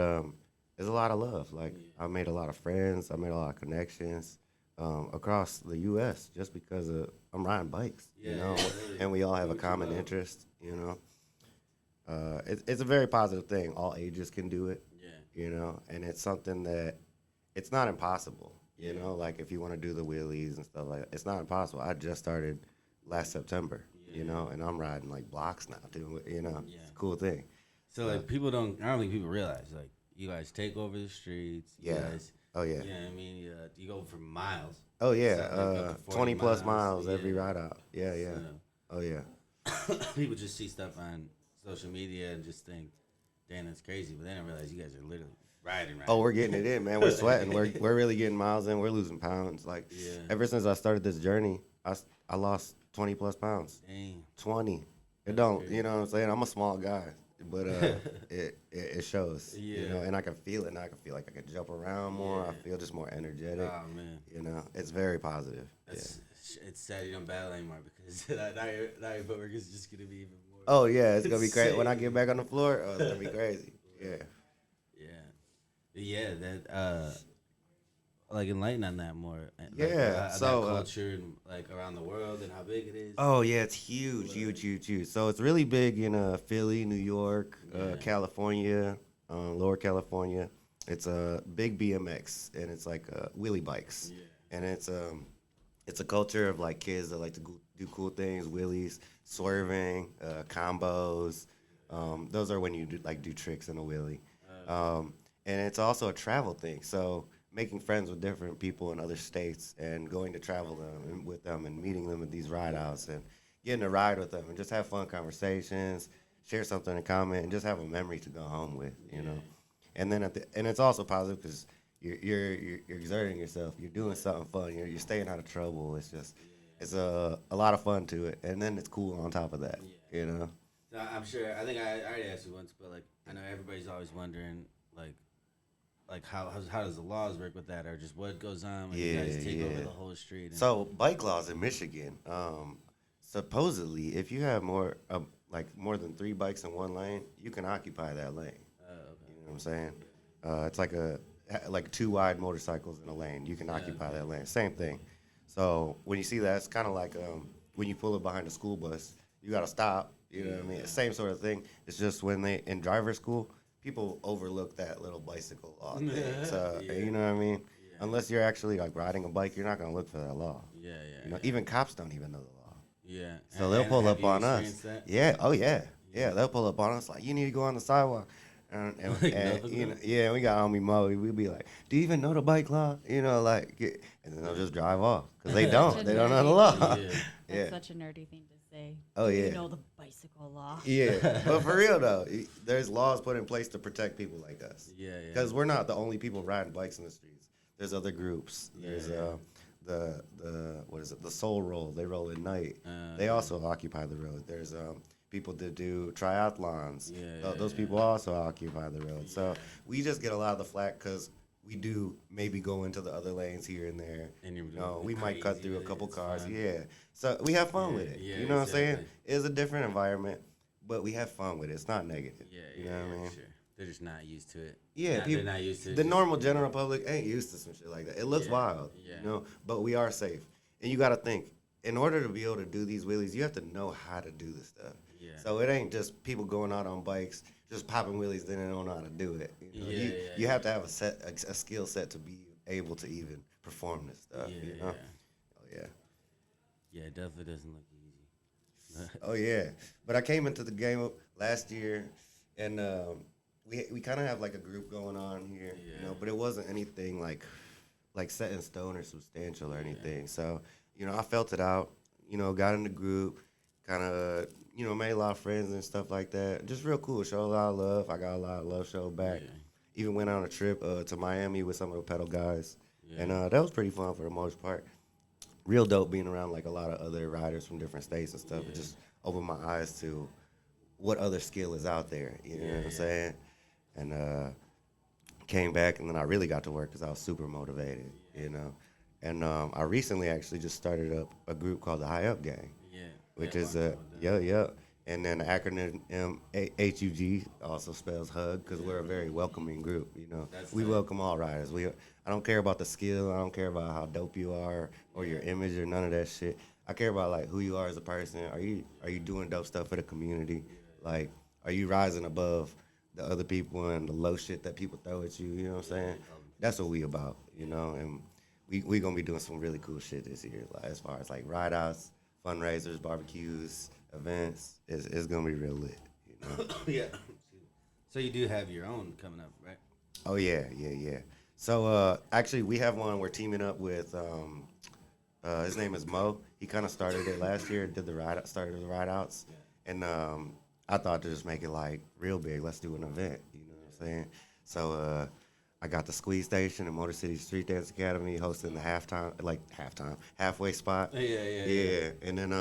Speaker 2: there's a lot of love. Like, I made a lot of friends. I made a lot of connections across the U.S. just because I'm riding bikes, you
Speaker 1: Yeah,
Speaker 2: know,
Speaker 1: yeah, really.
Speaker 2: and we all have
Speaker 1: Do
Speaker 2: a
Speaker 1: what you
Speaker 2: common
Speaker 1: love.
Speaker 2: interest, you know. It's a very positive thing. All ages can do it.
Speaker 1: Yeah.
Speaker 2: You know, and it's something that it's not impossible. You know, like if you want to do the wheelies and stuff like that, it's not impossible. I just started last September, you know, and I'm riding like blocks now too. You know,
Speaker 1: Yeah.
Speaker 2: it's a cool thing.
Speaker 1: So, like, I don't think people realize, like, you guys take over the streets. You
Speaker 2: Yeah.
Speaker 1: guys,
Speaker 2: Oh yeah.
Speaker 1: yeah, I mean, you go for miles.
Speaker 2: Oh yeah.
Speaker 1: So, like, up to 40
Speaker 2: 20 plus
Speaker 1: miles,
Speaker 2: miles every
Speaker 1: yeah.
Speaker 2: ride out. Yeah, yeah.
Speaker 1: So,
Speaker 2: Oh yeah.
Speaker 1: people just see stuff on social media and just think, damn, that's crazy. But they don't realize you guys are literally riding.
Speaker 2: Oh, we're getting it in, man. We're sweating. We're really getting miles in. We're losing pounds. Like
Speaker 1: Yeah.
Speaker 2: ever since I started this journey, I lost 20 plus pounds.
Speaker 1: Dang.
Speaker 2: 20. It don't, you know what I'm saying? I'm a small guy, but it shows. You
Speaker 1: Yeah.
Speaker 2: know, and I can feel it now. I can feel like I can jump around more. I feel just more energetic.
Speaker 1: Oh, man.
Speaker 2: You know, it's very positive.
Speaker 1: It's sad you don't battle anymore because now your footwork is just going to be even more.
Speaker 2: Oh yeah, it's gonna be crazy when I get back on the floor. Oh, it's gonna be crazy. Yeah.
Speaker 1: Yeah, that like enlighten on that more. Like
Speaker 2: Yeah.
Speaker 1: that
Speaker 2: So
Speaker 1: culture and like around the world and how big it is.
Speaker 2: oh yeah, it's huge, huge, huge, huge. So it's really big in Philly, New York,
Speaker 1: Yeah.
Speaker 2: California, Lower California. It's a big BMX, and it's like wheelie bikes,
Speaker 1: Yeah.
Speaker 2: and it's a culture of like kids that like to do cool things, wheelies, swerving, combos. Those are when you do tricks in a wheelie, and it's also a travel thing. So making friends with different people in other states and going to travel them and with them and meeting them at these ride outs and getting a ride with them and just have fun conversations, share something in common, and just have a memory to go home with, you know. And then and it's also positive because you're exerting yourself, you're doing something fun, you're staying out of trouble. It's just it's a lot of fun to it, and then it's cool on top of that, you know.
Speaker 1: So I'm sure. I think I already asked you once, but like I know everybody's always wondering, like how does the laws work with that, or just what goes on when you
Speaker 2: Yeah,
Speaker 1: guys take over
Speaker 2: yeah.
Speaker 1: the whole street? And,
Speaker 2: So bike laws in Michigan, supposedly, if you have more than 3 bikes in one lane, you can occupy that lane.
Speaker 1: okay.
Speaker 2: You know what I'm saying? It's like 2 wide motorcycles in a lane. You can occupy that lane. Same thing. So when you see that, it's kind of like when you pull it behind a school bus, you got to stop. You know what I mean? Same sort of thing. It's just when they in driver school, people overlook that little bicycle law thing. So you know what I mean? Unless you're actually like riding a bike, you're not gonna look for that law.
Speaker 1: Yeah, yeah.
Speaker 2: You know, even cops don't even know the law.
Speaker 1: Yeah.
Speaker 2: So they'll pull
Speaker 1: have
Speaker 2: up
Speaker 1: you
Speaker 2: on us.
Speaker 1: experienced that?
Speaker 2: Yeah. Oh yeah. Yeah. They'll pull up on us like, you need to go on the sidewalk.
Speaker 1: Like,
Speaker 2: And
Speaker 1: no,
Speaker 2: you
Speaker 1: no.
Speaker 2: know, yeah, we got homie Mo. We'd be like, "Do you even know the bike law?" You know, like, and then they'll just drive off because they don't. They don't know the law.
Speaker 1: Yeah.
Speaker 3: That's
Speaker 2: Yeah.
Speaker 3: such a nerdy thing to say.
Speaker 2: Oh,
Speaker 3: Do
Speaker 2: yeah.
Speaker 3: You know the bicycle law.
Speaker 2: Yeah, but for real though, there's laws put in place to protect people like us.
Speaker 1: Yeah, yeah.
Speaker 2: Because we're not the only people riding bikes in the streets. There's other groups. There's
Speaker 1: Yeah.
Speaker 2: the what is it? The Soul Roll. They roll at night. They also occupy the road. There's people that do triathlons. Those people also occupy the road. So we just get a lot of the flack because we do maybe go into the other lanes here and there.
Speaker 1: And you're
Speaker 2: We might cut
Speaker 1: crazy
Speaker 2: through a
Speaker 1: with it,
Speaker 2: couple
Speaker 1: it's
Speaker 2: cars.
Speaker 1: fun.
Speaker 2: Yeah. So we have fun with it.
Speaker 1: Yeah,
Speaker 2: You know what I'm saying?
Speaker 1: exactly.
Speaker 2: It's a different environment, but we have fun with it. It's not negative.
Speaker 1: Yeah,
Speaker 2: You
Speaker 1: yeah,
Speaker 2: know what I mean?
Speaker 1: sure. They're just not used to it.
Speaker 2: Yeah,
Speaker 1: They're not used to it.
Speaker 2: the
Speaker 1: just-
Speaker 2: normal general public ain't used to some shit like that. It looks
Speaker 1: Yeah,
Speaker 2: wild,
Speaker 1: yeah.
Speaker 2: you know, but we are safe. And you got to think, in order to be able to do these wheelies, you have to know how to do this stuff.
Speaker 1: Yeah.
Speaker 2: So it ain't just people going out on bikes, just popping wheelies, then they don't know how to do it. You know? You have to have a skill set to be able to even perform this stuff.
Speaker 1: Yeah,
Speaker 2: you know? Oh yeah.
Speaker 1: Yeah, it definitely doesn't look easy.
Speaker 2: Oh yeah, but I came into the game last year, and we kind of have like a group going on here, you know, but it wasn't anything like set in stone or substantial or anything. So I felt it out, got in the group, kind of made a lot of friends and stuff like that. Just real cool, showed a lot of love. I got a lot of love showed back.
Speaker 1: Yeah.
Speaker 2: Even went on a trip to Miami with some of the pedal guys,
Speaker 1: Yeah.
Speaker 2: and that was pretty fun for the most part. Real dope being around like a lot of other riders from different states and stuff. It just opened my eyes to what other skill is out there. You know what I'm saying? And came back, and then I really got to work because I was super motivated. And I recently actually just started up a group called the High Up Gang,
Speaker 1: Yeah.
Speaker 2: which
Speaker 1: Yeah,
Speaker 2: is
Speaker 1: I watched
Speaker 2: yeah. And then the acronym HUG also spells hug because we're a very welcoming group.
Speaker 1: That's
Speaker 2: We
Speaker 1: tight.
Speaker 2: welcome all riders. I don't care about the skill. I don't care about how dope you are or your image or none of that shit. I care about like who you are as a person. Are you doing dope stuff for the community? Like, are you rising above the other people and the low shit that people throw at you? You know what I'm saying? That's what we about. And we gonna be doing some really cool shit this year. Like as far as like ride outs, fundraisers, barbecues, events. It's gonna be real lit.
Speaker 1: Yeah. So you do have your own coming up, right?
Speaker 2: Oh yeah. So actually, we have one. We're teaming up with. His name is Mo. He kind of started it last year. Started the ride outs, and I thought to just make it like real big. Let's do an event. You know what I'm saying? So I got the Squeeze Station and Motor City Street Dance Academy hosting the halfway spot.
Speaker 1: Yeah.
Speaker 2: And then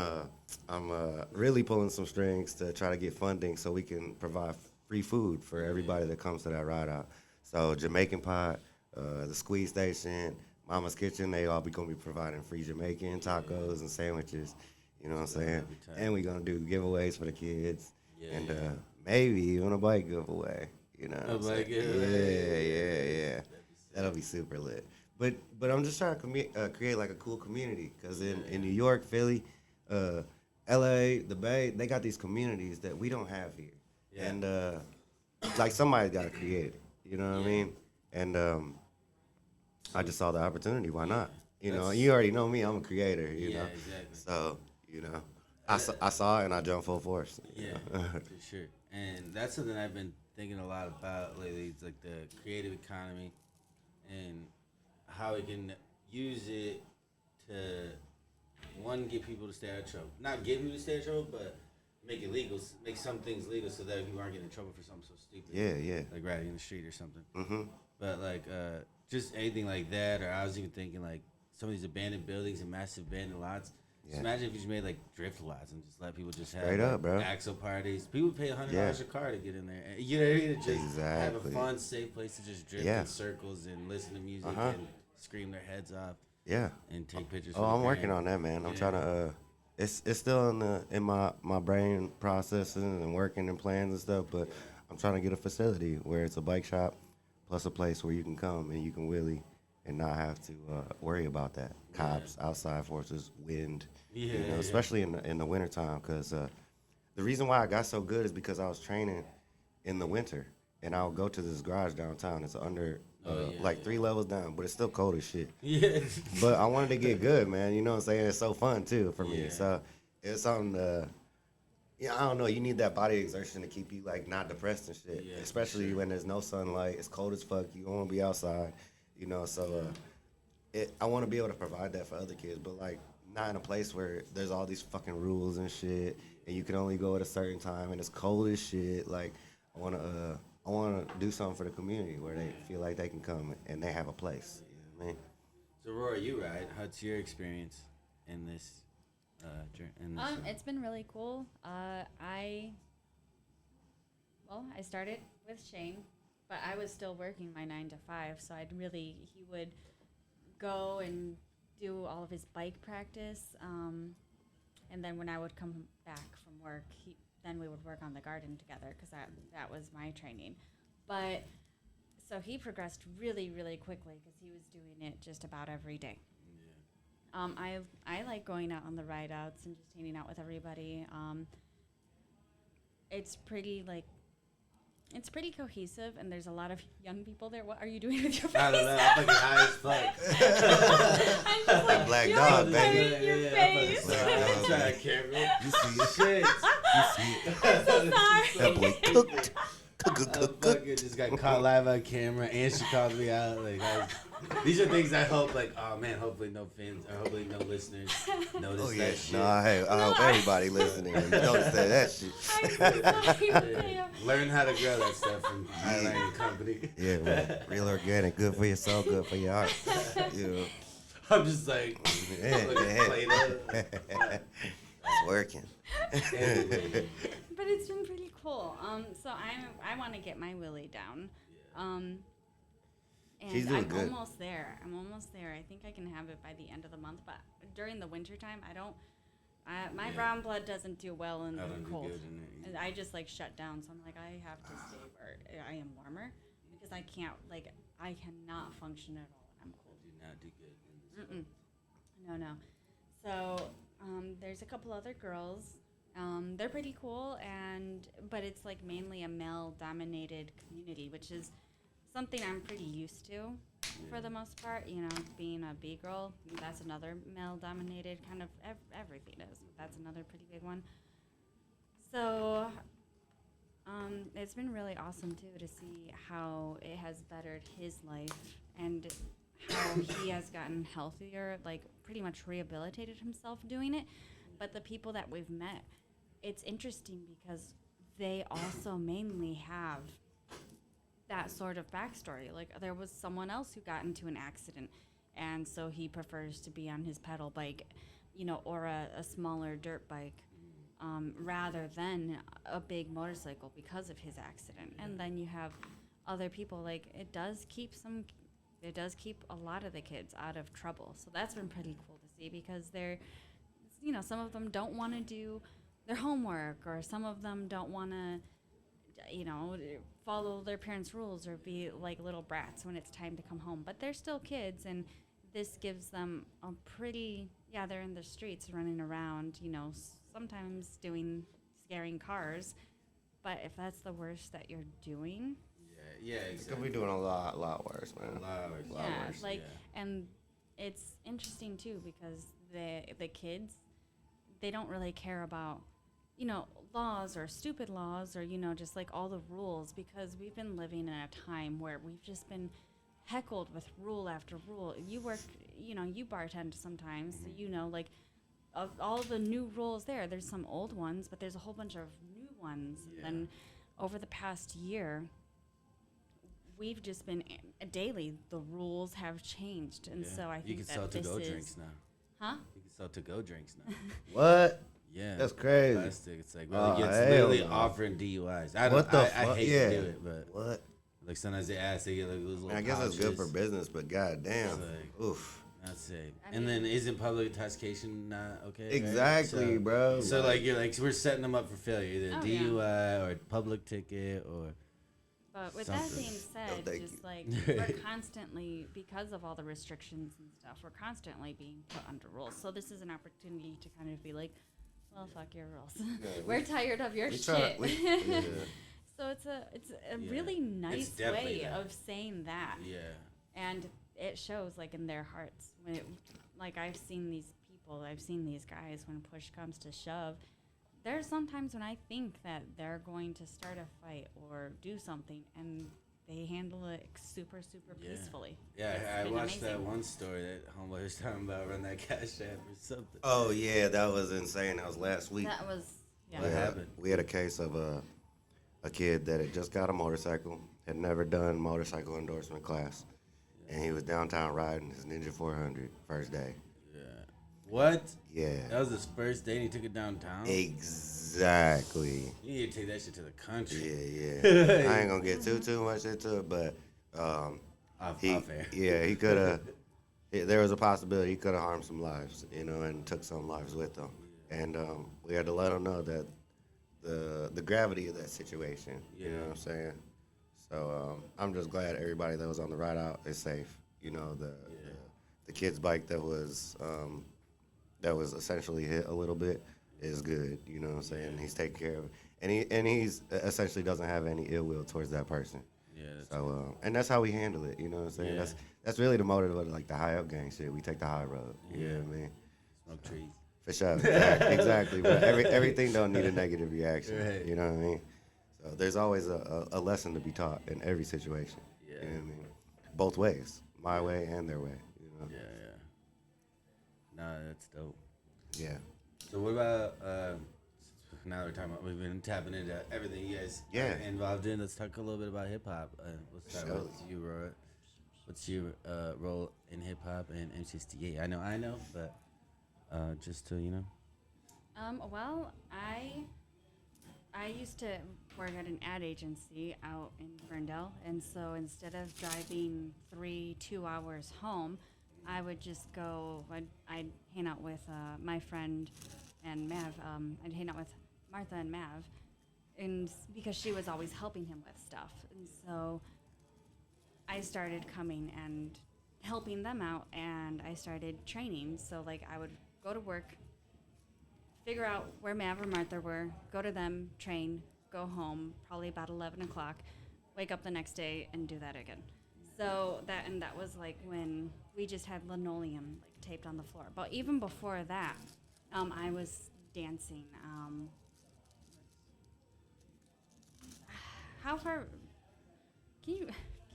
Speaker 2: I'm really pulling some strings to try to get funding so we can provide free food for everybody that comes to that ride out. So Jamaican Pot, the Squeeze Station, Mama's Kitchen, they all gonna be providing free Jamaican tacos and sandwiches. You know what I'm saying? And we're gonna do giveaways for the kids, and maybe even a bike giveaway. You know what
Speaker 1: Oh,
Speaker 2: I'm
Speaker 1: like
Speaker 2: saying?
Speaker 1: it.
Speaker 2: Yeah. That'll be super lit. But I'm just trying to create like a cool community because in New York, Philly, L.A., the Bay, they got these communities that we don't have here,
Speaker 1: Yeah.
Speaker 2: and like somebody's got to create it. You know what I mean? And I just saw the opportunity. Why not? You know, you already know me. I'm a creator. You know,
Speaker 1: exactly.
Speaker 2: so I saw it and I jumped full force.
Speaker 1: Yeah, for sure. And that's something I've been thinking a lot about lately. It's like the creative economy and how we can use it to, one, get people to stay out of trouble. Not get people to stay out of trouble, but make it legal. Make some things legal so that people aren't getting in trouble for something so stupid.
Speaker 2: Yeah.
Speaker 1: Like riding in the street or something.
Speaker 2: Mm-hmm.
Speaker 1: But like just anything like that, or I was even thinking like some of these abandoned buildings and massive abandoned lots. Just imagine if you just made like drift lots and just let people just have
Speaker 2: Straight up, bro.
Speaker 1: axle parties. People pay $100 a car to get in there. And, you know what I mean? Just have a fun, safe place to just drift in circles and listen to music and scream their heads off.
Speaker 2: Yeah.
Speaker 1: And take pictures.
Speaker 2: Oh, I'm working on that, man. I'm trying to. It's still in my brain processing and working and plans and stuff, but I'm trying to get a facility where it's a bike shop plus a place where you can come and you can wheelie and not have to worry about that. Cops, outside forces, wind. Especially in the wintertime, because the reason why I got so good is because I was training in the winter, and I would go to this garage downtown. It's under like 3 levels down, but it's still cold as shit.
Speaker 1: Yeah.
Speaker 2: But I wanted to get good, man. You know what I'm saying? It's so fun too for me. So it's something. I don't know. You need that body exertion to keep you like not depressed and shit.
Speaker 1: Yeah,
Speaker 2: especially when there's no sunlight. It's cold as fuck. You don't want to be outside. You know. So I want to be able to provide that for other kids, but like not in a place where there's all these fucking rules and shit, and you can only go at a certain time, and it's cold as shit. Like I want to do something for the community where they feel like they can come and they have a place. You know what I mean?
Speaker 1: So, Rara, you ride. What's your experience in this?
Speaker 3: It's been really cool. I started with Shane, but I was still working my 9 to 5, so he would go and do all of his bike practice, and then when I would come back from work, then we would work on the garden together because that was my training. But so he progressed really, really quickly because he was doing it just about every day. I like going out on the ride outs and just hanging out with everybody. It's pretty cohesive, and there's a lot of young people there. What are you doing with your face?
Speaker 1: I don't know. I'm fucking high as fuck.
Speaker 3: I'm just like,
Speaker 2: Black
Speaker 3: you're
Speaker 2: dog,
Speaker 3: like
Speaker 2: baby.
Speaker 3: covering your face.
Speaker 1: I'm trying to camera.
Speaker 2: You see it?
Speaker 1: Shit.
Speaker 2: You see it?
Speaker 3: I'm so sorry.
Speaker 2: That boy cooked.
Speaker 1: I fucking just got caught live on camera, and she called me out. Like, these are things I hope, like, oh man, hopefully no fans, or hopefully no listeners notice that shit.
Speaker 2: I hope everybody listening notice that shit.
Speaker 1: Learn how to grow that stuff from Highline Company.
Speaker 2: Yeah, man. Real organic, good for your soul, good for your heart. You know.
Speaker 1: I'm just like,
Speaker 2: It's working.
Speaker 3: But it's been pretty cool. So I want to get my willy down. And
Speaker 2: She's doing good.
Speaker 3: I'm almost there. I think I can have it by the end of the month. But during the wintertime, my brown blood doesn't do well in the cold. And I just like shut down. So I'm like, I have to stay where I am warmer because I cannot function at all when I'm cold.
Speaker 1: Do not do good.
Speaker 3: No. So there's a couple other girls. They're pretty cool, but it's like mainly a male-dominated community, which is something I'm pretty used to for the most part. You know, being a B-girl, that's another male-dominated kind of everything is. That's another pretty big one. So it's been really awesome, too, to see how it has bettered his life and how he has gotten healthier, like pretty much rehabilitated himself doing it. But the people that we've met, it's interesting because they also mainly have that sort of backstory. Like there was someone else who got into an accident, and so he prefers to be on his pedal bike, or a smaller dirt bike, rather than a big motorcycle because of his accident. And then you have other people, like it does keep a lot of the kids out of trouble. So that's been pretty cool to see because some of them don't want to do their homework, or some of them don't want to follow their parents' rules or be like little brats when it's time to come home. But they're still kids, and this gives them a pretty, they're in the streets running around, sometimes scaring cars. But if that's the worst that you're doing,
Speaker 2: Exactly. Could be doing a lot worse, man.
Speaker 1: A lot worse.
Speaker 3: And it's interesting too because the kids, they don't really care about, laws or stupid laws or just like all the rules, because we've been living in a time where we've just been heckled with rule after rule. You work, you bartend sometimes, so like of all the new rules there's some old ones, but there's a whole bunch of new ones. And over the past year, we've just been daily, the rules have changed. And so I think
Speaker 1: you can
Speaker 3: that
Speaker 1: sell
Speaker 3: this
Speaker 1: to-go
Speaker 3: is,
Speaker 1: drinks now.
Speaker 3: Huh?
Speaker 1: You can sell to-go drinks now.
Speaker 2: What?
Speaker 1: Yeah,
Speaker 2: that's crazy.
Speaker 1: Plastic. It's like it's literally offering DUIs. I hate to do it, but
Speaker 2: what?
Speaker 1: Like sometimes they ask, they get like those little.
Speaker 2: I guess
Speaker 1: pouches.
Speaker 2: it's good for business, but goddamn, oof.
Speaker 1: That's it. And then isn't public intoxication not okay?
Speaker 2: Exactly,
Speaker 1: right? So,
Speaker 2: bro.
Speaker 1: So like you're like we're setting them up for failure, either DUI or public ticket or.
Speaker 3: But with
Speaker 1: something.
Speaker 3: that being said, just like we're constantly, because of all the restrictions and stuff, we're constantly being put under rules. So this is an opportunity to kind of be like, well, fuck your rules. We're tired of your shit. So it's a really nice way of saying that.
Speaker 1: Yeah.
Speaker 3: And it shows like in their hearts when it, like I've seen these guys when push comes to shove. There's sometimes when I think that they're going to start a fight or do something, and they handle it super peacefully.
Speaker 1: Yeah, I watched that one story that homeboy was talking about, run that cash app or something.
Speaker 2: Oh yeah, that was insane. That was last week.
Speaker 3: That was
Speaker 1: What happened?
Speaker 2: We had a case of a kid that had just got a motorcycle, had never done motorcycle endorsement class, and he was downtown riding his Ninja 400 first day.
Speaker 1: What?
Speaker 2: Yeah.
Speaker 1: That was his first day and he took it downtown?
Speaker 2: Exactly.
Speaker 1: You need to take that shit to the country.
Speaker 2: Yeah. I ain't gonna get too much into it, but
Speaker 1: off air.
Speaker 2: Yeah, he could have. There was a possibility he could have harmed some lives, and took some lives with him. And we had to let him know that the gravity of that situation. You know what I'm saying? So I'm just glad everybody that was on the ride out is safe. The kid's bike that was essentially hit a little bit is good. You know what I'm saying? He's taking care of it. And he's essentially doesn't have any ill will towards that person.
Speaker 1: Yeah.
Speaker 2: So and that's how we handle it. You know what I'm saying?
Speaker 1: Yeah.
Speaker 2: That's really the motive of like the high up gang shit. We take the high road. You know what I mean?
Speaker 1: Smoke trees.
Speaker 2: For sure. Exactly. But everything don't need a negative reaction. Right. You know what I mean? So there's always a lesson to be taught in every situation. Yeah. You know what I mean? Both ways. My way and their way.
Speaker 1: Yeah. Nah, that's dope.
Speaker 2: Yeah.
Speaker 1: So what about now we're talking about, we've been tapping into everything you guys are involved in. Let's talk a little bit about hip hop. Let's start with you, Rara. What's your role in hip hop and M68? I know, but just to
Speaker 3: Well, I used to work at an ad agency out in Ferndale, and so instead of driving 2 hours home, I would just go. I'd hang out with my friend and Mav. I'd hang out with Martha and Mav, and because she was always helping him with stuff, and so I started coming and helping them out, and I started training. So like I would go to work, figure out where Mav or Martha were, go to them, train, go home, probably about 11 o'clock, wake up the next day and do that again. So that was like when we just had linoleum like taped on the floor. But even before that, I was dancing. How far? Can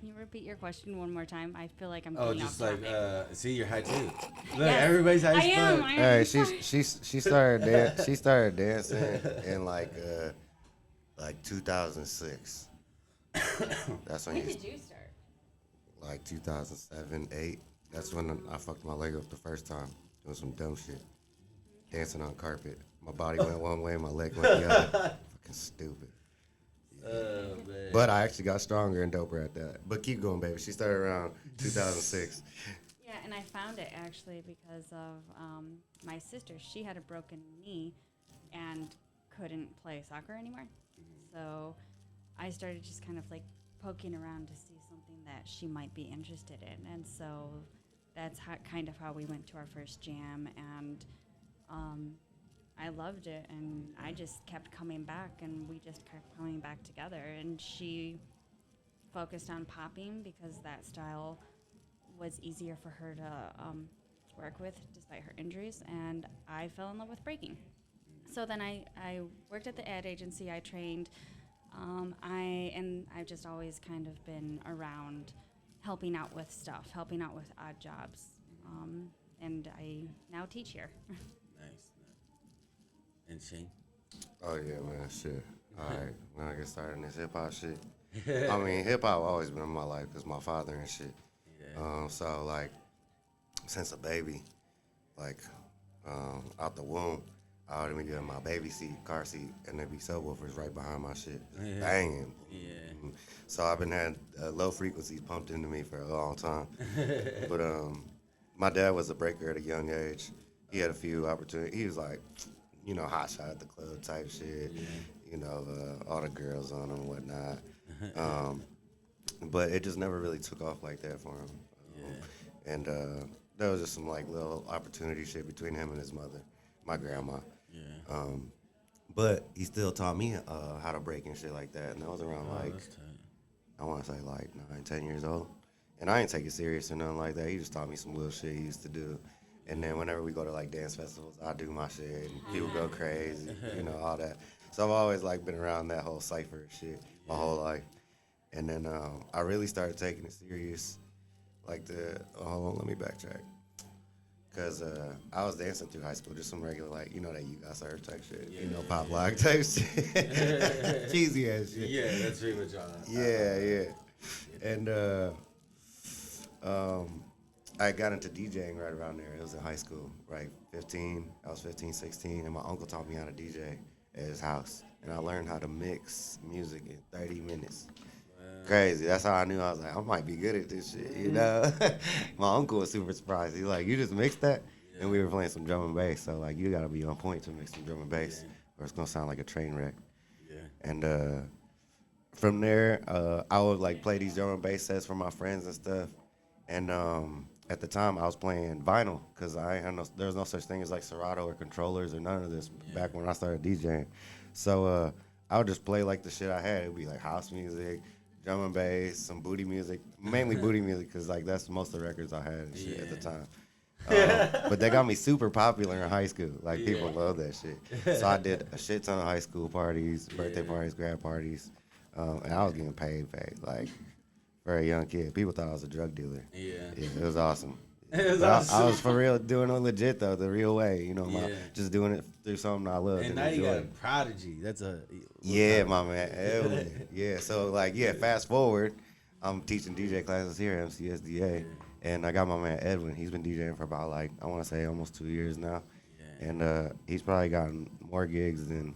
Speaker 3: you repeat your question one more time? I feel like I'm getting off topic.
Speaker 1: See, you're high too. Look,
Speaker 3: Yes,
Speaker 1: everybody's high
Speaker 3: I am.
Speaker 2: All right, she started dancing in like 2006. That's when
Speaker 3: When did you start?
Speaker 2: Like 2007, 8. That's when I fucked my leg up the first time. Doing some dumb shit. Dancing on carpet. My body went one way, my leg went the other. Fucking stupid.
Speaker 1: Oh, man.
Speaker 2: But I actually got stronger and doper at that. But keep going, baby. She started around 2006.
Speaker 3: Yeah, and I found it actually because of my sister. She had a broken knee and couldn't play soccer anymore. So I started just kind of like poking around to see something that she might be interested in. And so that's kind of how we went to our first jam. And I loved it. And I just kept coming back, and we just kept coming back together. And she focused on popping because that style was easier for her to work with despite her injuries. And I fell in love with breaking. So then I worked at the ad agency. I trained. I've just always kind of been around helping out with stuff, helping out with odd jobs. And I now teach here.
Speaker 1: Nice. And Shane?
Speaker 2: Oh yeah, man, shit. All right, when I get started in this hip hop shit, I mean, hip hop always been in my life because my father and shit.
Speaker 1: Yeah.
Speaker 2: So like, since a baby, like, out the womb, I would be doing my baby seat, car seat, and there'd be subwoofers right behind my shit, just banging.
Speaker 1: Yeah.
Speaker 2: So I've been had low frequencies pumped into me for a long time. But my dad was a breaker at a young age. He had a few opportunities. He was like, you know, hot shot at the club type shit.
Speaker 1: Yeah.
Speaker 2: You know, all the girls on him and whatnot. But it just never really took off like that for him. And there was just some like little opportunity shit between him and his mother, my grandma.
Speaker 1: Yeah.
Speaker 2: But he still taught me how to break and shit like that. And that was around
Speaker 1: That's tight.
Speaker 2: I want to say like 9, 10 years old. And I ain't take it serious or nothing like that. He just taught me some little shit he used to do. And then whenever we go to like dance festivals, I do my shit and people go crazy, you know, all that. So I've always like been around that whole cypher shit my whole life. And then I really started taking it serious. Like hold on, let me backtrack. Cause I was dancing through high school, just some regular like, you know, that you got served type shit, you know, pop lock type shit, cheesy ass shit.
Speaker 1: Yeah, that's pretty much all.
Speaker 2: Yeah. And I got into DJing right around there. It was in high school, right? 15. I was 15, 16, and my uncle taught me how to DJ at his house, and I learned how to mix music in 30 minutes. Crazy. That's how I knew I was like, I might be good at this shit, you know? My uncle was super surprised. He's like, you just mixed that? Yeah. And we were playing some drum and bass, so like you gotta be on point to mix some drum and bass, or it's gonna sound like a train wreck.
Speaker 1: Yeah.
Speaker 2: And from there, I would like play these drum and bass sets for my friends and stuff. And at the time, I was playing vinyl because there was no such thing as like Serato or controllers or none of this back when I started DJing. So I would just play like the shit I had. It would be like house music, drum and bass, some booty music, mainly booty music because like that's most of the records I had and shit at the time. But they got me super popular in high school. Like people love that shit. So I did a shit ton of high school parties, birthday parties, grad parties, and I was getting paid like for a young kid. People thought I was a drug dealer. Yeah, it was awesome. I was for real doing it legit though, the real way. You know, just doing it through something I love.
Speaker 1: And now you got a prodigy. That's a
Speaker 2: my man. Yeah. So like fast forward, I'm teaching DJ classes here at MCSDA, and I got my man Edwin. He's been DJing for about like I want to say almost 2 years now, and he's probably gotten more gigs than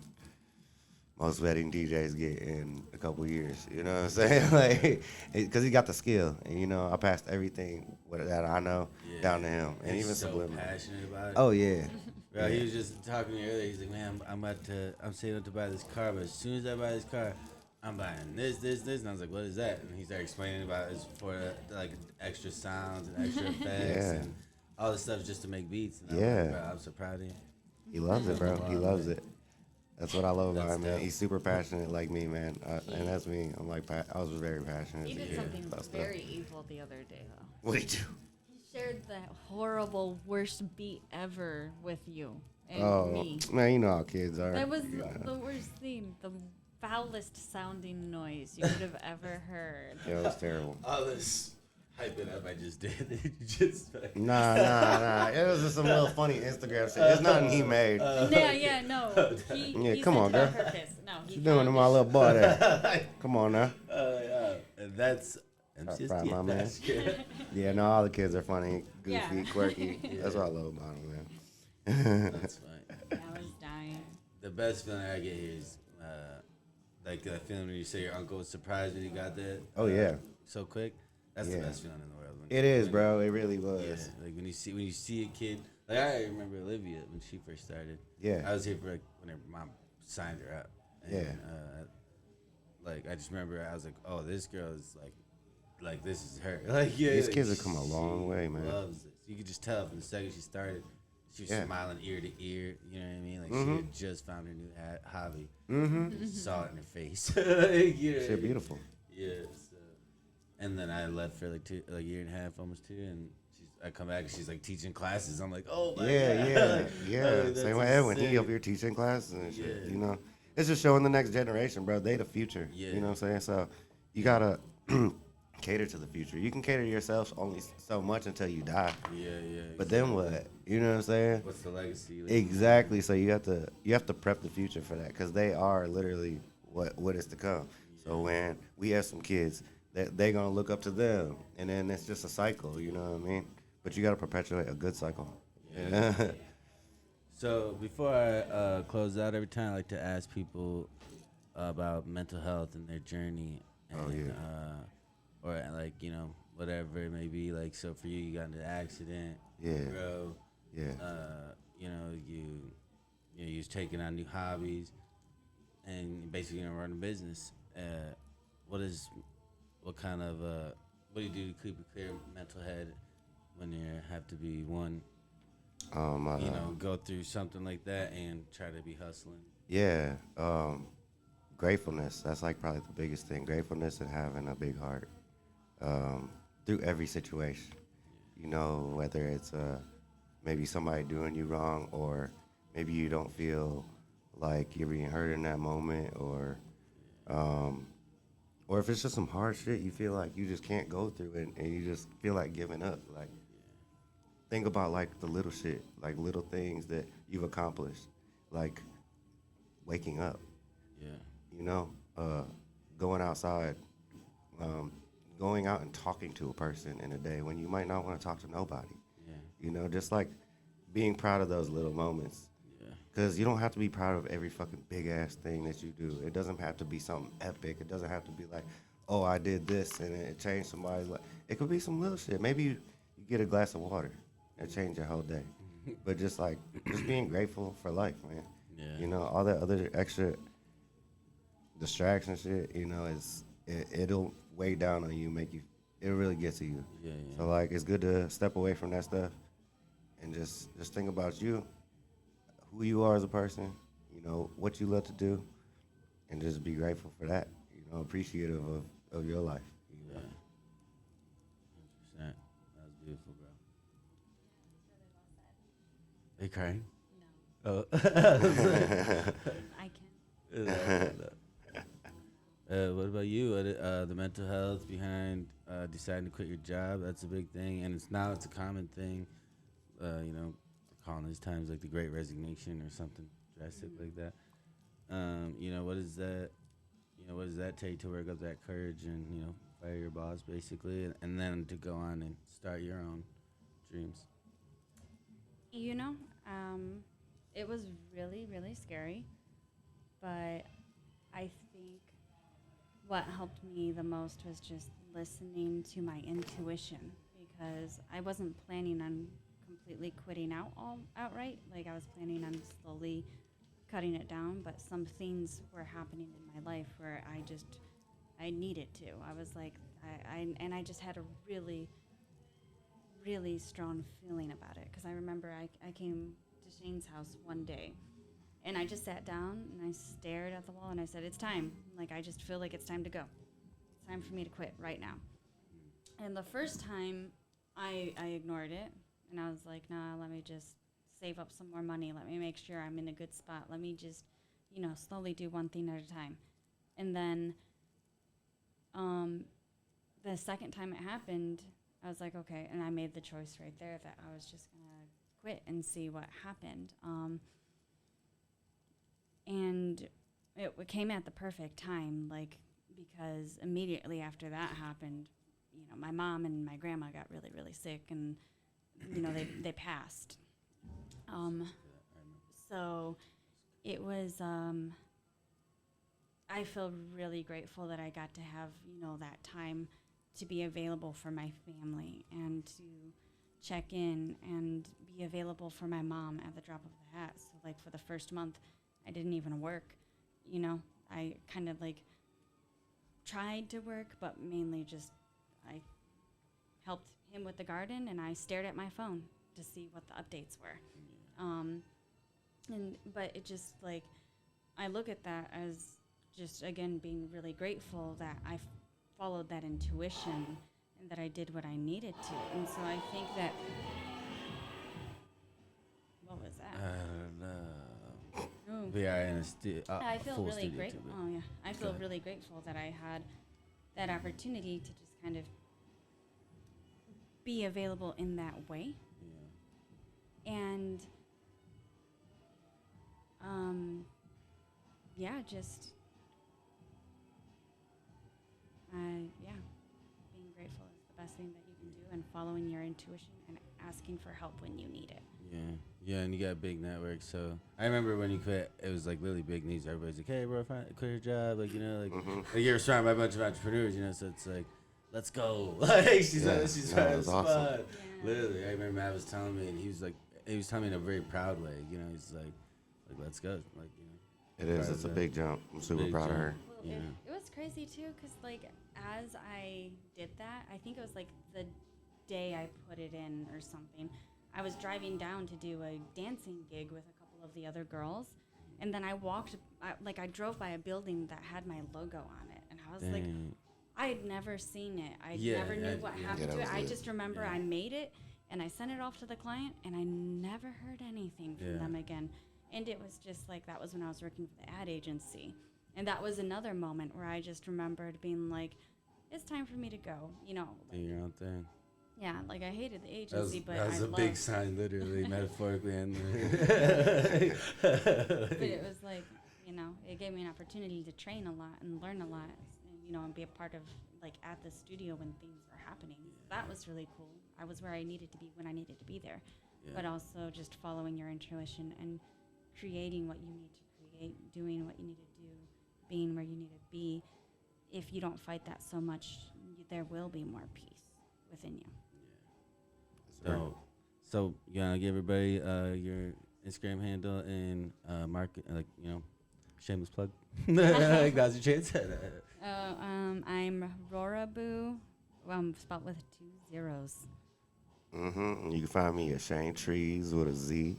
Speaker 2: most wedding DJs get in a couple years, you know what I'm saying? Like, because he got the skill, and you know, I passed everything that I know down to him, and
Speaker 1: he's
Speaker 2: even
Speaker 1: so
Speaker 2: subliminal.
Speaker 1: Passionate about it.
Speaker 2: Oh yeah.
Speaker 1: Bro, he was just talking to me earlier. He's like, man, I'm saving up to buy this car, but as soon as I buy this car, I'm buying this, and I was like, what is that? And he started explaining about it's for like extra sounds and extra effects and all this stuff just to make beats. And I'm like, bro, I'm so proud of him.
Speaker 2: He loves it, bro. He loves it. That's what I love about him, man. He's super passionate like me, man. And that's me. I'm like, I was very passionate.
Speaker 3: He did something very evil the other day, though.
Speaker 2: What'd he do?
Speaker 3: He shared that horrible, worst beat ever with you and me.
Speaker 2: Man, you know how kids are.
Speaker 3: That was the worst thing. The foulest sounding noise you could have ever heard.
Speaker 2: Yeah, it was terrible.
Speaker 1: All this hyping up I just did.
Speaker 2: Nah. It was just some little funny Instagram shit. It's nothing he made.
Speaker 3: No. He
Speaker 2: come on, girl.
Speaker 3: Purpose. No,
Speaker 2: She's doing to my little boy there. Come on now.
Speaker 1: And that's
Speaker 2: proud my man. Yeah, no, all the kids are funny, goofy, quirky. That's what I love about them,
Speaker 1: man. That's fine.
Speaker 3: I was dying.
Speaker 1: The best feeling I get here is like that feeling when you say your uncle was surprised when he got that. So quick. That's the best feeling in the world.
Speaker 2: It is, bro. It really was.
Speaker 1: Yeah, like when you see a kid. Like I remember Olivia when she first started.
Speaker 2: Yeah.
Speaker 1: I was here for like when her mom signed her up. And, like I just remember I was like, oh, this girl is like this is her. Like yeah,
Speaker 2: These
Speaker 1: like,
Speaker 2: kids have come a long
Speaker 1: she
Speaker 2: way, man.
Speaker 1: Loves it. You could just tell from the second she started, she was
Speaker 2: Yeah.
Speaker 1: smiling ear to ear. You know what I mean? Like she
Speaker 2: Mhm.
Speaker 1: had just found her new hobby.
Speaker 2: Mm-hmm.
Speaker 1: You saw it in her face. Like, you know,
Speaker 2: Shit, beautiful.
Speaker 1: yeah. So, and then I left for like a year and a half, almost 2, and I come back and she's like teaching classes. I'm like, oh my
Speaker 2: Yeah,
Speaker 1: god.
Speaker 2: yeah.
Speaker 1: Like,
Speaker 2: Same
Speaker 1: that's
Speaker 2: way Edwin, he
Speaker 1: insane.
Speaker 2: up here teaching classes and shit.
Speaker 1: Yeah.
Speaker 2: You know, it's just showing the next generation, bro. They the future.
Speaker 1: Yeah.
Speaker 2: You know what I'm saying? So you gotta cater to the future. You can cater to yourself only so much until you die.
Speaker 1: Yeah, yeah.
Speaker 2: But then what? You know what I'm saying?
Speaker 1: What's the legacy? Like,
Speaker 2: Exactly. So you have to prep the future for that because they are literally what is to come. So when we have some kids, they're gonna look up to them, and then it's just a cycle. You know what I mean? But you gotta perpetuate a good cycle.
Speaker 1: Yeah. So before I close out, every time I like to ask people about mental health and their journey, and,
Speaker 2: Oh, yeah.
Speaker 1: or like whatever it may be. Like so for you, you got into an accident,
Speaker 2: Yeah.
Speaker 1: bro.
Speaker 2: Yeah.
Speaker 1: You was taking on new hobbies, and basically run a business. What kind of what do you do to keep a clear mental head when you have to be one? Go through something like that and try to be hustling.
Speaker 2: Yeah. Gratefulness. That's like probably the biggest thing. Gratefulness and having a big heart through every situation. You know, whether it's maybe somebody doing you wrong, or maybe you don't feel like you're being hurt in that moment, or if it's just some hard shit you feel like you just can't go through it and you just feel like giving up. Like, think about like the little shit, like little things that you've accomplished, like waking up.
Speaker 1: Yeah.
Speaker 2: You know, going outside, going out and talking to a person in a day when you might not want to talk to nobody.
Speaker 1: Yeah.
Speaker 2: You know, just like being proud of those little moments.
Speaker 1: Yeah.
Speaker 2: Because you don't have to be proud of every fucking big ass thing that you do. It doesn't have to be something epic. It doesn't have to be like, oh, I did this and it changed somebody's life. It could be some little shit. Maybe you get a glass of water and change your whole day. But just being grateful for life, man.
Speaker 1: Yeah.
Speaker 2: You know, all that other extra distraction shit, it'll weigh down on you, it'll really get to you.
Speaker 1: Yeah, yeah.
Speaker 2: So like, it's good to step away from that stuff and just think about you, who you are as a person, what you love to do, and just be grateful for that. Appreciative of your life.
Speaker 1: Yeah. 100%. That was beautiful, bro. Are you crying?
Speaker 3: No,
Speaker 1: Oh.
Speaker 3: I can.
Speaker 1: What about you? The mental health behind deciding to quit your job, that's a big thing. And it's a common thing, calling these times like the great resignation or something drastic like that. What is that? What does that take to work up that courage and, fire your boss basically, and then to go on and start your own dreams?
Speaker 3: It was really, really scary, but I think what helped me the most was just listening to my intuition, because I wasn't planning on completely quitting outright. Like, I was planning on slowly cutting it down, but some things were happening in my life where I needed to. I was like, I just had a really, really strong feeling about it, because I remember I came to Shane's house one day, and I just sat down and I stared at the wall and I said, it's time. Like, I just feel like it's time to go. It's time for me to quit right now. And the first time I ignored it, and I was like, nah, let me just save up some more money. Let me make sure I'm in a good spot. Let me just, slowly do one thing at a time. And then the second time it happened, I was like, okay. And I made the choice right there that I was just going to quit and see what happened. And it came at the perfect time, like, because immediately after that happened, my mom and my grandma got really, really sick, and, they passed. So it was, I feel really grateful that I got to have, that time to be available for my family and to check in and be available for my mom at the drop of the hat. So, like, for the first month, I didn't even work, I kind of, like, tried to work, but mainly just I helped him with the garden, and I stared at my phone to see what the updates were. But it just like, I look at that as just, again, being really grateful that I followed that intuition and that I did what I needed to. And so I think that, what was that?
Speaker 1: I don't know.
Speaker 3: Ooh.
Speaker 1: We are in a
Speaker 3: I feel
Speaker 1: full
Speaker 3: really
Speaker 1: studio
Speaker 3: grateful.
Speaker 1: too,
Speaker 3: Oh yeah, I feel
Speaker 1: ahead.
Speaker 3: really grateful that I had that opportunity to just kind of be available in that way, and yeah, just being grateful is the best thing that you can do, and following your intuition and asking for help when you need it.
Speaker 1: Yeah, and you got a big network. So I remember when you quit, it was like really big news. Everybody's like, "Hey, bro, quit your job." Like, you know, like, like you're surrounded by a bunch of entrepreneurs, you know. So it's like, let's go. Like she's
Speaker 2: Yeah,
Speaker 1: she's
Speaker 2: no,
Speaker 1: trying
Speaker 2: it
Speaker 1: to
Speaker 2: was
Speaker 1: spot.
Speaker 2: awesome.
Speaker 3: Yeah.
Speaker 1: Literally, I remember Matt was telling me, and he was telling me in a very proud way. You know, he's like let's go. Like, you know.
Speaker 2: It is. It's a big jump. I'm super
Speaker 1: Big
Speaker 2: proud of
Speaker 1: jump.
Speaker 2: her.
Speaker 3: Well,
Speaker 1: Yeah.
Speaker 3: it was crazy too, because like as I did that, I think it was like the day I put it in or something. I was driving down to do a dancing gig with a couple of the other girls, and then I drove by a building that had my logo on it, and I was like,
Speaker 1: Dang.
Speaker 3: I had never seen it. I
Speaker 1: Yeah,
Speaker 3: never knew what
Speaker 1: yeah.
Speaker 3: happened
Speaker 2: Yeah,
Speaker 3: to
Speaker 2: that
Speaker 3: it.
Speaker 2: was
Speaker 3: I
Speaker 2: it.
Speaker 3: just remember
Speaker 1: Yeah.
Speaker 3: I made it, and I sent it off to the client, and I never heard anything from
Speaker 1: Yeah.
Speaker 3: them again. And it was just like, that was when I was working for the ad agency. And that was another moment where I just remembered being like, it's time for me to go, you know.
Speaker 1: Do your own thing.
Speaker 3: Yeah, like I hated the
Speaker 1: That was,
Speaker 3: agency, but
Speaker 1: that was
Speaker 3: I
Speaker 1: a
Speaker 3: loved
Speaker 1: big sign, literally, metaphorically, and
Speaker 3: But it was like, you know, it gave me an opportunity to train a lot and learn a lot, and, you know, and be a part of, like, at the studio when things were happening. So that was really cool. I was where I needed to be when I needed to be there.
Speaker 1: Yeah.
Speaker 3: But also just following your intuition and creating what you need to create, doing what you need to do, being where you need to be. If you don't fight that so much, there will be more peace within you.
Speaker 1: So you gonna give everybody your Instagram handle and market, like, you know, shameless plug. Now's your chance.
Speaker 3: I'm Rara Boo, spelled with 2 zeros.
Speaker 2: You can find me at Shane Trees with a Z,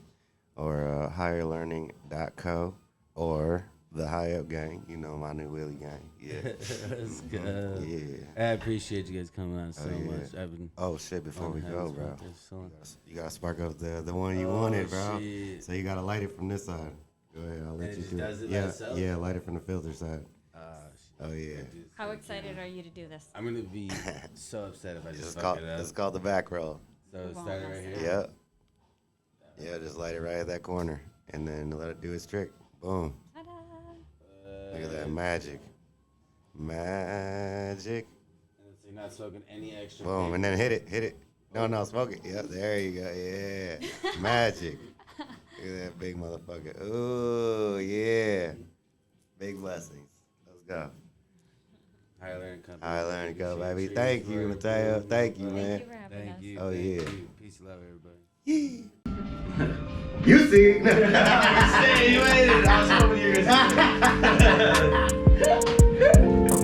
Speaker 2: or higherlearning.co, or the High Up Gang. You know, my new Willie gang. Yeah.
Speaker 1: Let's go.
Speaker 2: Yeah.
Speaker 1: I appreciate you guys coming on so
Speaker 2: yeah.
Speaker 1: much. I've been
Speaker 2: Oh shit! Before
Speaker 1: on
Speaker 2: we go,
Speaker 1: hands
Speaker 2: bro,
Speaker 1: about this so long.
Speaker 2: you gotta spark up the one you
Speaker 1: Oh,
Speaker 2: wanted, bro.
Speaker 1: shit.
Speaker 2: So you gotta light it from this side. Go ahead, I'll let
Speaker 1: And it
Speaker 2: you
Speaker 1: just
Speaker 2: do
Speaker 1: does
Speaker 2: it.
Speaker 1: it by itself?
Speaker 2: Yeah, light it from the filter side. Oh yeah.
Speaker 3: How excited are you to do this?
Speaker 1: I'm gonna be so upset if I just
Speaker 2: It's
Speaker 1: fuck
Speaker 2: called
Speaker 1: it up.
Speaker 2: it's called the back roll.
Speaker 1: So
Speaker 3: You won't
Speaker 1: start it
Speaker 3: mess
Speaker 1: right
Speaker 3: it
Speaker 1: here.
Speaker 3: up.
Speaker 2: Yep. Yeah, just light it right at that corner, and then let it do its trick. Boom.
Speaker 3: Ta-da!
Speaker 2: Look at that magic. Magic.
Speaker 1: And so you're not smoking any extra.
Speaker 2: Boom,
Speaker 1: vape.
Speaker 2: and then hit it. No, smoke it. Yep, there you go. Yeah. Magic. Look at that big motherfucker. Ooh, yeah. Big blessings. Let's go.
Speaker 1: High Learning Company.
Speaker 2: High Learning Co,
Speaker 1: Shane
Speaker 2: baby.
Speaker 1: Trees,
Speaker 2: Thank you,
Speaker 1: Roy,
Speaker 2: Mateo.
Speaker 1: Boo.
Speaker 2: Thank you,
Speaker 3: Thank
Speaker 2: man.
Speaker 3: you for having us.
Speaker 1: Thank you.
Speaker 2: Oh,
Speaker 1: thank
Speaker 2: yeah.
Speaker 1: you. Peace and love, everybody.
Speaker 2: You see.
Speaker 1: You made it. I was hoping you were gonna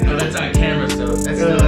Speaker 4: No, that's on camera, so that's still